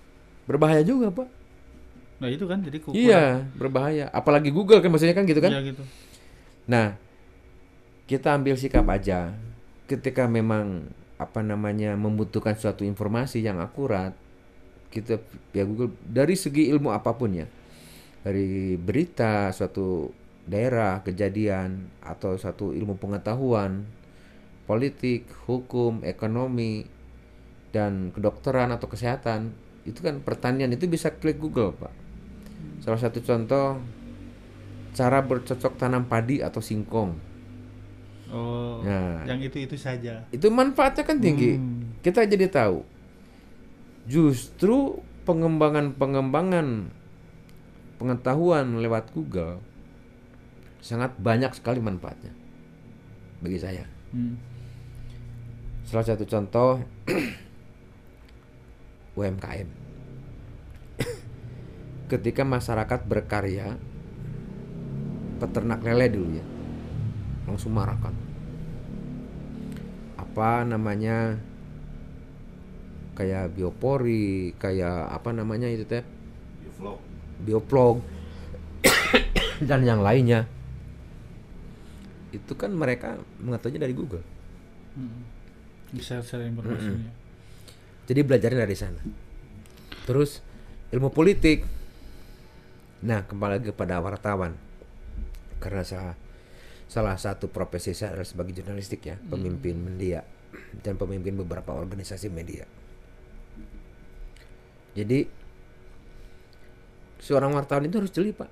Berbahaya juga, Pak. Nah itu kan jadi iya, berbahaya. Apalagi Google kan maksudnya kan gitu kan? Iya gitu. Nah, kita ambil sikap aja. Ketika memang membutuhkan suatu informasi yang akurat, kita ya Google dari segi ilmu apapun ya. Dari berita suatu daerah, kejadian atau satu ilmu pengetahuan, politik, hukum, ekonomi dan kedokteran atau kesehatan, itu kan pertanian itu bisa klik Google, Pak. Salah satu contoh cara bercocok tanam padi atau singkong. Oh, nah, yang itu saja. Itu manfaatnya kan tinggi. Kita jadi tahu. Justru pengembangan pengetahuan lewat Google sangat banyak sekali manfaatnya bagi saya. Salah satu contoh UMKM. Ketika masyarakat berkarya, peternak lele dulu ya, langsung marah kan. Kayak biopori, kayak itu teh biovlog dan yang lainnya. Itu kan mereka mengetahuinya dari Google. Bisa share informasinya. Jadi belajarnya dari sana. Terus ilmu politik. Nah, kembali lagi kepada wartawan. Karena salah satu profesi saya adalah sebagai jurnalistik ya, pemimpin media dan pemimpin beberapa organisasi media. Jadi seorang wartawan itu harus jeli, Pak.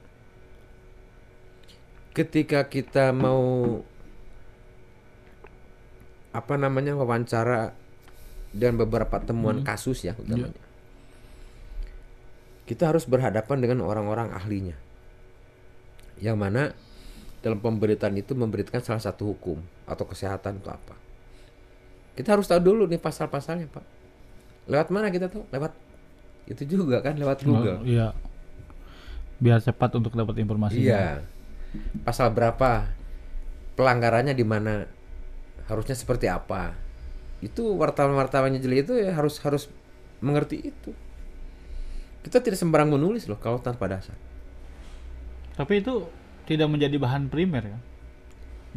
Ketika kita mau wawancara dan beberapa temuan kasus ya utamanya. Kita harus berhadapan dengan orang-orang ahlinya. Yang mana dalam pemberitaan itu memberikan salah satu hukum atau kesehatan itu apa. Kita harus tahu dulu nih pasal-pasalnya, Pak. Lewat mana kita tahu? Lewat itu juga kan, lewat Google. Iya. Biar cepat untuk dapat informasi. Iya. Pasal berapa? Pelanggarannya di mana? Harusnya seperti apa? Itu wartawan-wartawannya jeli itu ya harus mengerti itu. Kita tidak sembarang menulis loh kalau tanpa dasar. Tapi itu tidak menjadi bahan primer ya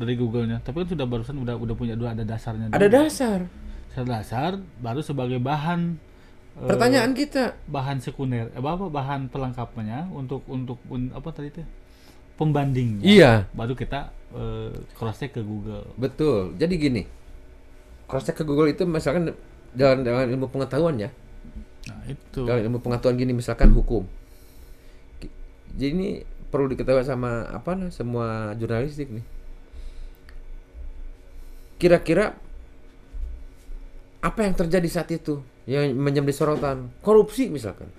dari Google-nya. Tapi kan sudah barusan udah punya ada dasarnya. Ada dasar. Dasar baru sebagai bahan Pertanyaan kita. Bahan sekunder, bahan pelengkapnya untuk apa tadi itu? Pembandingnya. Iya. Baru kita cross check ke Google. Betul. Jadi gini. Cross check ke Google itu misalkan dalam ilmu pengetahuan ya. Nah, itu. Dalam ilmu pengetahuan gini misalkan hukum. Jadi ini perlu diketahui sama semua jurnalistik nih. Kira-kira apa yang terjadi saat itu yang menjadi sorotan? Korupsi misalkan.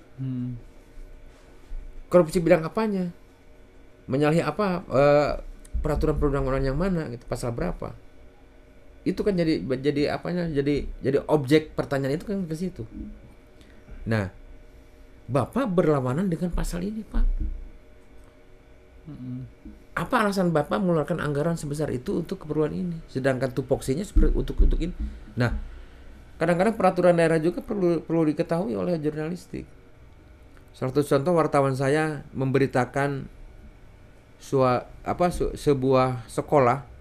Korupsi bidang apanya? Menyalahi apa? Peraturan perundang-undangan yang mana? Gitu, pasal berapa? Itu kan jadi objek pertanyaan itu kan ke situ. Nah, Bapak berlawanan dengan pasal ini, Pak. Apa alasan Bapak mengeluarkan anggaran sebesar itu untuk keperluan ini? Sedangkan tupoksinya untuk ini. Nah, kadang-kadang peraturan daerah juga perlu diketahui oleh jurnalistik. Salah satu contoh wartawan saya memberitakan sebuah sekolah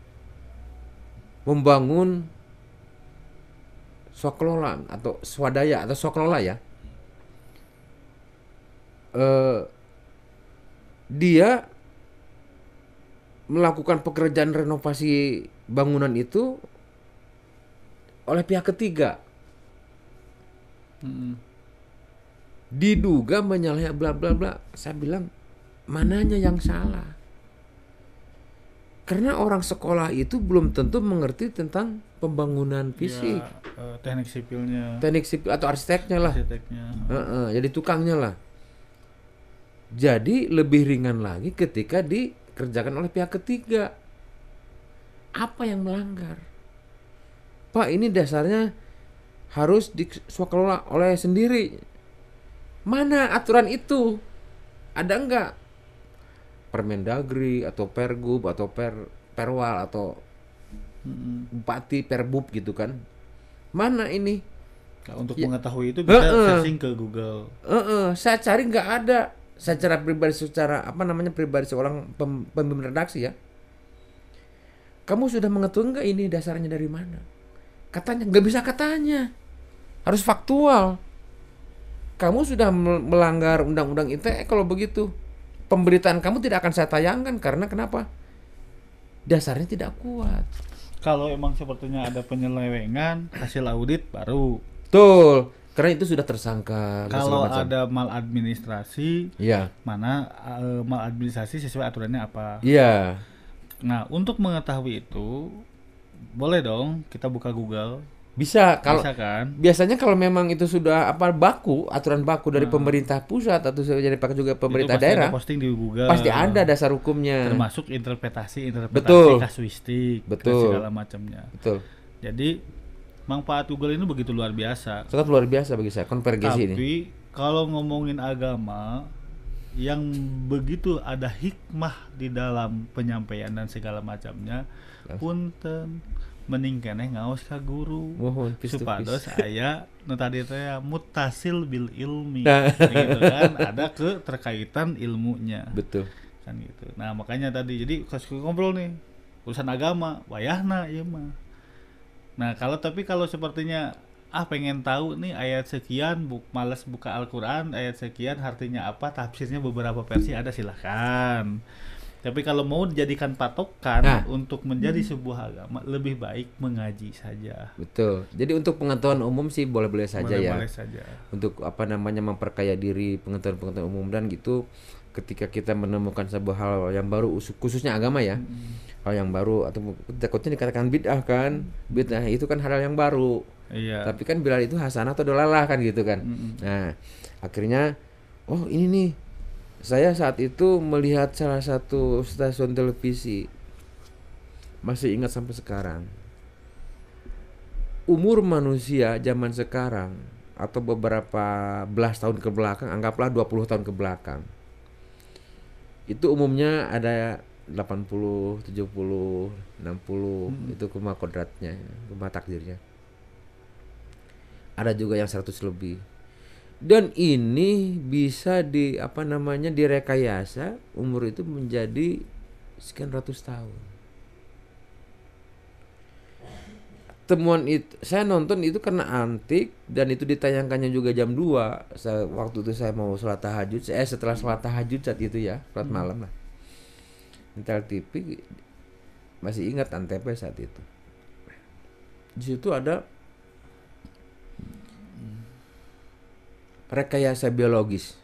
membangun swakelola atau swadaya atau swakelola ya. Dia melakukan pekerjaan renovasi bangunan itu oleh pihak ketiga. Diduga menyalahi bla bla bla. Saya bilang, mananya yang salah? Karena orang sekolah itu belum tentu mengerti tentang pembangunan fisik. Ya, teknik sipilnya. Teknik sipil atau arsiteknya lah. Jadi tukangnya lah. Jadi lebih ringan lagi ketika dikerjakan oleh pihak ketiga. Apa yang melanggar? Pak, ini dasarnya harus diswakelola oleh sendiri. Mana aturan itu? Ada enggak? Permendagri atau Pergub atau Perwal atau Bupati Perbub gitu kan? Mana ini? Nah, untuk mengetahui itu bisa searching ke Google. Saya cari nggak ada. Secara pribadi pribadi seorang pemimpin redaksi ya. Kamu sudah mengetahui nggak ini dasarnya dari mana? Katanya nggak bisa katanya. Harus faktual. Kamu sudah melanggar undang-undang ITE kalau begitu. Pemberitaan kamu tidak akan saya tayangkan karena kenapa? Dasarnya tidak kuat. Kalau emang sepertinya ada penyelewengan, hasil audit baru. Betul. Karena itu sudah tersangka. Kalau ada maladministrasi, ya. Mana maladministrasi sesuai aturannya apa? Iya. Nah, untuk mengetahui itu, boleh dong kita buka Google. Bisa kan? Biasanya kalau memang itu sudah aturan baku dari pemerintah pusat atau jadi pakai juga pemerintah daerah. Ada posting di Google. Pasti ada dasar hukumnya. Termasuk interpretasi Betul. kasuistik, betul. segala macamnya. Betul. Jadi manfaat Google ini begitu luar biasa. Sangat luar biasa bagi saya konvergensi ini. Tapi kalau ngomongin agama yang begitu ada hikmah di dalam penyampaian dan segala macamnya, punten mending keneh ngaos ka guru supados aya nu tadi teh muttasil bil ilmi gitu kan, ada keterkaitan ilmunya. Betul. Kan gitu. Nah, makanya tadi jadi pas ngobrol nih urusan agama wayahna ieu mah. Nah, kalau sepertinya pengen tahu nih ayat sekian, malas buka Al-Quran, ayat sekian artinya apa, tafsirnya beberapa versi ada, silahkan. Tapi kalau mau dijadikan patokan Nah. untuk menjadi sebuah agama, lebih baik mengaji saja. Betul. Jadi untuk pengetahuan umum sih boleh-boleh saja ya. Boleh saja. Untuk memperkaya diri, pengetahuan umum dan gitu. Ketika kita menemukan sebuah hal yang baru, khususnya agama ya, hal yang baru atau takutnya dikatakan bid'ah kan, bid'ah itu kan hal yang baru. Iya. Tapi kan bila itu hasanah atau dolalah kan gitu kan. Nah, akhirnya oh ini nih, saya saat itu melihat salah satu stasiun televisi, masih ingat sampai sekarang. Umur manusia zaman sekarang atau beberapa belas tahun ke belakang, anggaplah 20 tahun ke belakang, itu umumnya ada 80, 70, 60, itu kuma kodratnya, kuma takdirnya. Ada juga yang 100 lebih. Dan ini bisa direkayasa umur itu menjadi sekian ratus tahun. Temuan itu saya nonton itu karena antik dan itu ditayangkannya juga jam 2. Waktu itu saya mau sholat tahajud, setelah sholat tahajud saat itu ya, sholat malam lah. Nyetel TV, masih ingat Antv saat itu. Di situ ada rekayasa biologis.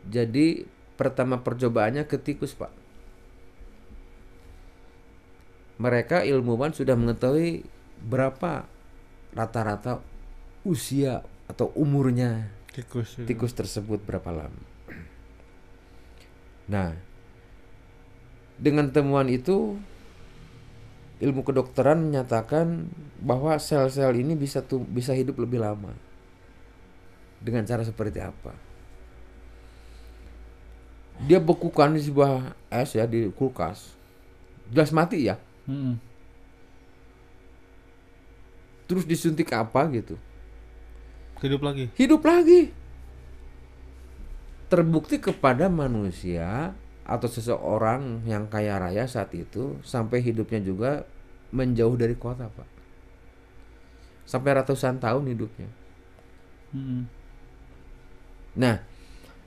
Jadi pertama percobaannya ke tikus, Pak. Mereka ilmuwan sudah mengetahui berapa rata-rata usia atau umurnya tikus tersebut berapa lama. Nah, dengan temuan itu ilmu kedokteran menyatakan bahwa sel-sel ini bisa hidup lebih lama. Dengan cara seperti apa? Dia bekukan di sebuah es ya, di kulkas. Jelas mati ya. Terus disuntik apa gitu. Hidup lagi. Terbukti kepada manusia atau seseorang yang kaya raya saat itu, sampai hidupnya juga menjauh dari kota, Pak. Sampai ratusan tahun hidupnya. Nah,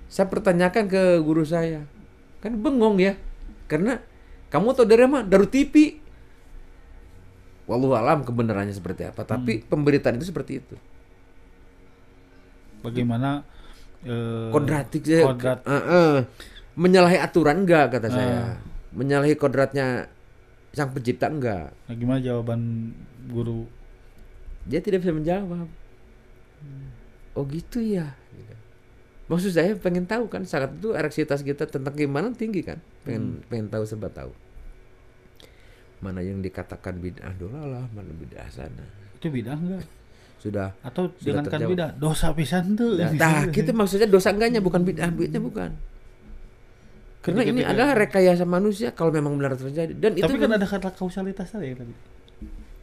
saya pertanyakan ke guru saya, kan bengong ya, karena kamu tahu dari mana? Dari TV. Wallahu alam kebenarannya seperti apa, tapi pemberitaan itu seperti itu. Bagaimana Kodratik kodrat menyalahi aturan enggak kata saya. Menyalahi kodratnya sang pencipta enggak. Nah, gimana jawaban guru? Dia tidak bisa menjawab. Oh gitu ya. Maksud saya pengen tahu kan, saat itu ereksitas kita tentang keimanan tinggi kan, pengen tahu, serba tahu. Mana yang dikatakan bid'ah dolalah, mana bid'ah sana. Itu bid'ah enggak? Sudah. Atau sudah jangankan terjawab. bid'ah, dosa pisan tuh. Nah, kita maksudnya dosa enggaknya, bukan bid'ahnya bukan. Karena ini adalah rekayasa manusia kalau memang benar terjadi. Dan tapi itu kan ada kata kausalitas tadi ya tadi.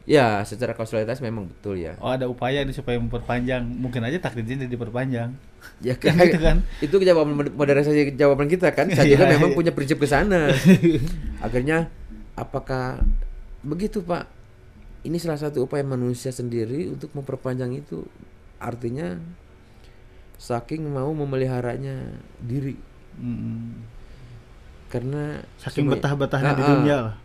Ya, secara kausalitas memang betul ya. Oh, ada upaya ini supaya memperpanjang. Mungkin aja takdirnya diperpanjang. Ya kan gitu kan. Itu modernisasi jawaban kita kan. Saya juga memang punya prinsip ke sana. Akhirnya apakah begitu, Pak? Ini salah satu upaya manusia sendiri untuk memperpanjang itu. Artinya saking mau memeliharanya diri. Karena saking betah-betahnya di dunia lah.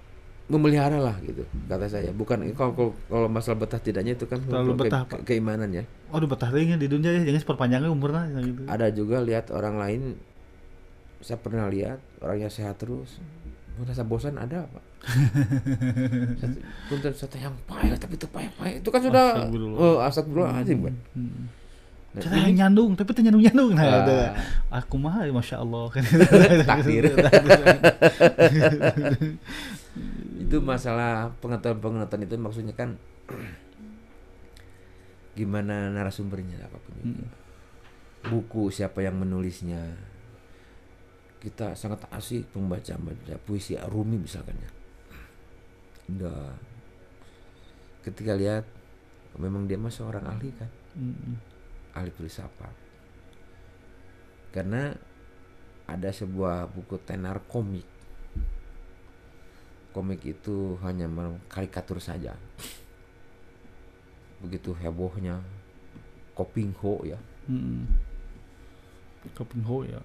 Memelihara lah gitu kata saya. Bukan kalau masalah betah tidaknya itu kan terlalu betah, keimanan ya. Oh, betah ringnya di dunia ya, jangan seperpanjangnya umurnya gitu. Ada juga lihat orang lain, saya pernah lihat orangnya sehat terus, merasa bosan ada Pak. Punten satu yang payah tapi itu payah itu kan sudah astagfirullahaladzim kan. Cara nyandung tapi itu nyandung. Nah, aku mah masya Allah kan. Takdir. Itu masalah pengetahuan itu maksudnya kan gimana narasumbernya apapun itu. Buku siapa yang menulisnya. Kita sangat asik membaca puisi Rumi misalkan ya. Udah ketika lihat memang dia mah seorang ahli kan. Ahli filsafat. Karena ada sebuah buku tenar komik. Komik itu hanya karikatur saja. begitu hebohnya Kopingho ya. Kopingho ya.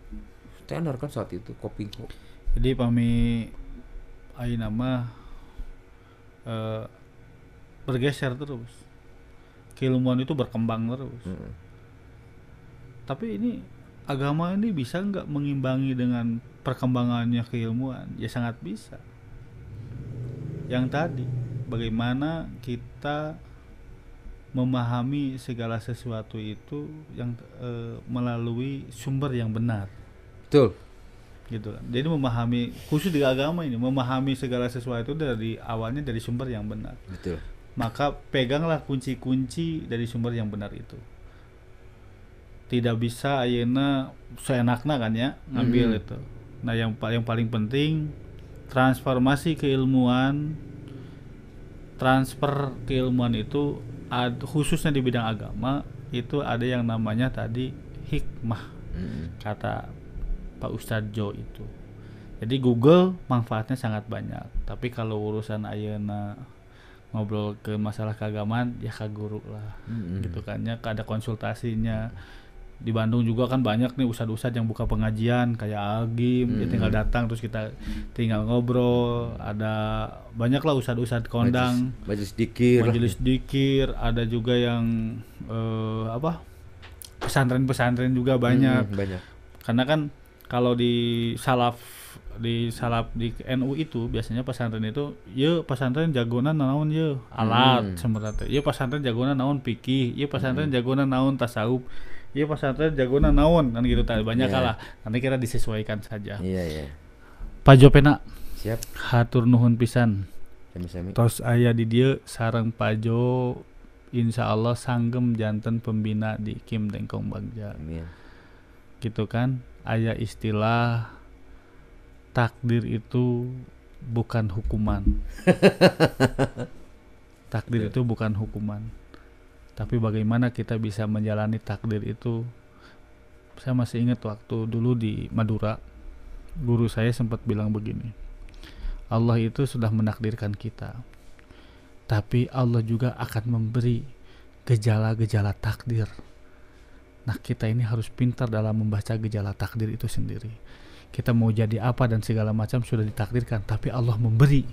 Tenar kan saat itu Kopingho. Jadi pami ayeuna mah bergeser terus. Keilmuan itu berkembang terus. Tapi ini agama ini bisa nggak mengimbangi dengan perkembangannya keilmuan? Ya sangat bisa. Yang tadi, bagaimana kita memahami segala sesuatu itu yang melalui sumber yang benar. Betul. Gitu kan. Jadi memahami, khusus di agama ini, memahami segala sesuatu dari awalnya dari sumber yang benar. Betul. Maka peganglah kunci-kunci dari sumber yang benar itu. Tidak bisa ayeuna seenakna kan ya ngambil itu. Nah, yang paling penting transfer keilmuan itu khususnya di bidang agama itu ada yang namanya tadi hikmah. Kata Pak Ustadz Jo itu. Jadi Google manfaatnya sangat banyak, tapi kalau urusan ayeuna ngobrol ke masalah keagamaan ya ka guru lah. Gitu kan ya, ada konsultasinya. Di Bandung juga kan banyak nih ustad-ustad yang buka pengajian kayak Agim, dia tinggal datang terus kita tinggal ngobrol. Ada banyak lah ustad-ustad kondang, majelis dikir, ada juga yang pesantren-pesantren juga banyak. Banyak. Karena kan kalau di salaf di NU itu biasanya pesantren itu ye pesantren jagona naon ye alat sebenarnya ye pesantren jagona naon fikih, ye pesantren jagona naon tasawuf, ye pesantren jagona naon kan gitu tadi banyak lah. Nanti kita disesuaikan saja. Iya. Pak Jopena Siap. Hatur nuhun pisan. Sami-sami. Tos aya di dieu sareng Pak Jo insyaallah sanggem janten pembina di Kim Dengkong Bagja. Amin. Gitu kan, aya istilah takdir itu bukan hukuman. Takdir itu bukan hukuman. Tapi bagaimana kita bisa menjalani takdir itu? Saya masih ingat waktu dulu di Madura, guru saya sempat bilang begini. Allah itu sudah menakdirkan kita. Tapi Allah juga akan memberi gejala-gejala takdir. Nah, kita ini harus pintar dalam membaca gejala takdir itu sendiri. Kita mau jadi apa dan segala macam sudah ditakdirkan, tapi Allah memberi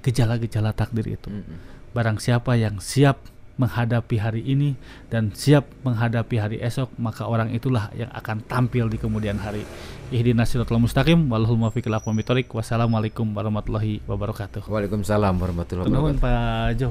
gejala-gejala takdir itu. Barang siapa yang siap menghadapi hari ini dan siap menghadapi hari esok, maka orang itulah yang akan tampil di kemudian hari. Ihdinas siratal mustaqim wallahul muwaffiq ila aqwamit thoriq. Wassalamualaikum warahmatullahi wabarakatuh. Waalaikumsalam warahmatullahi Nuhun wabarakatuh. Pak Jo.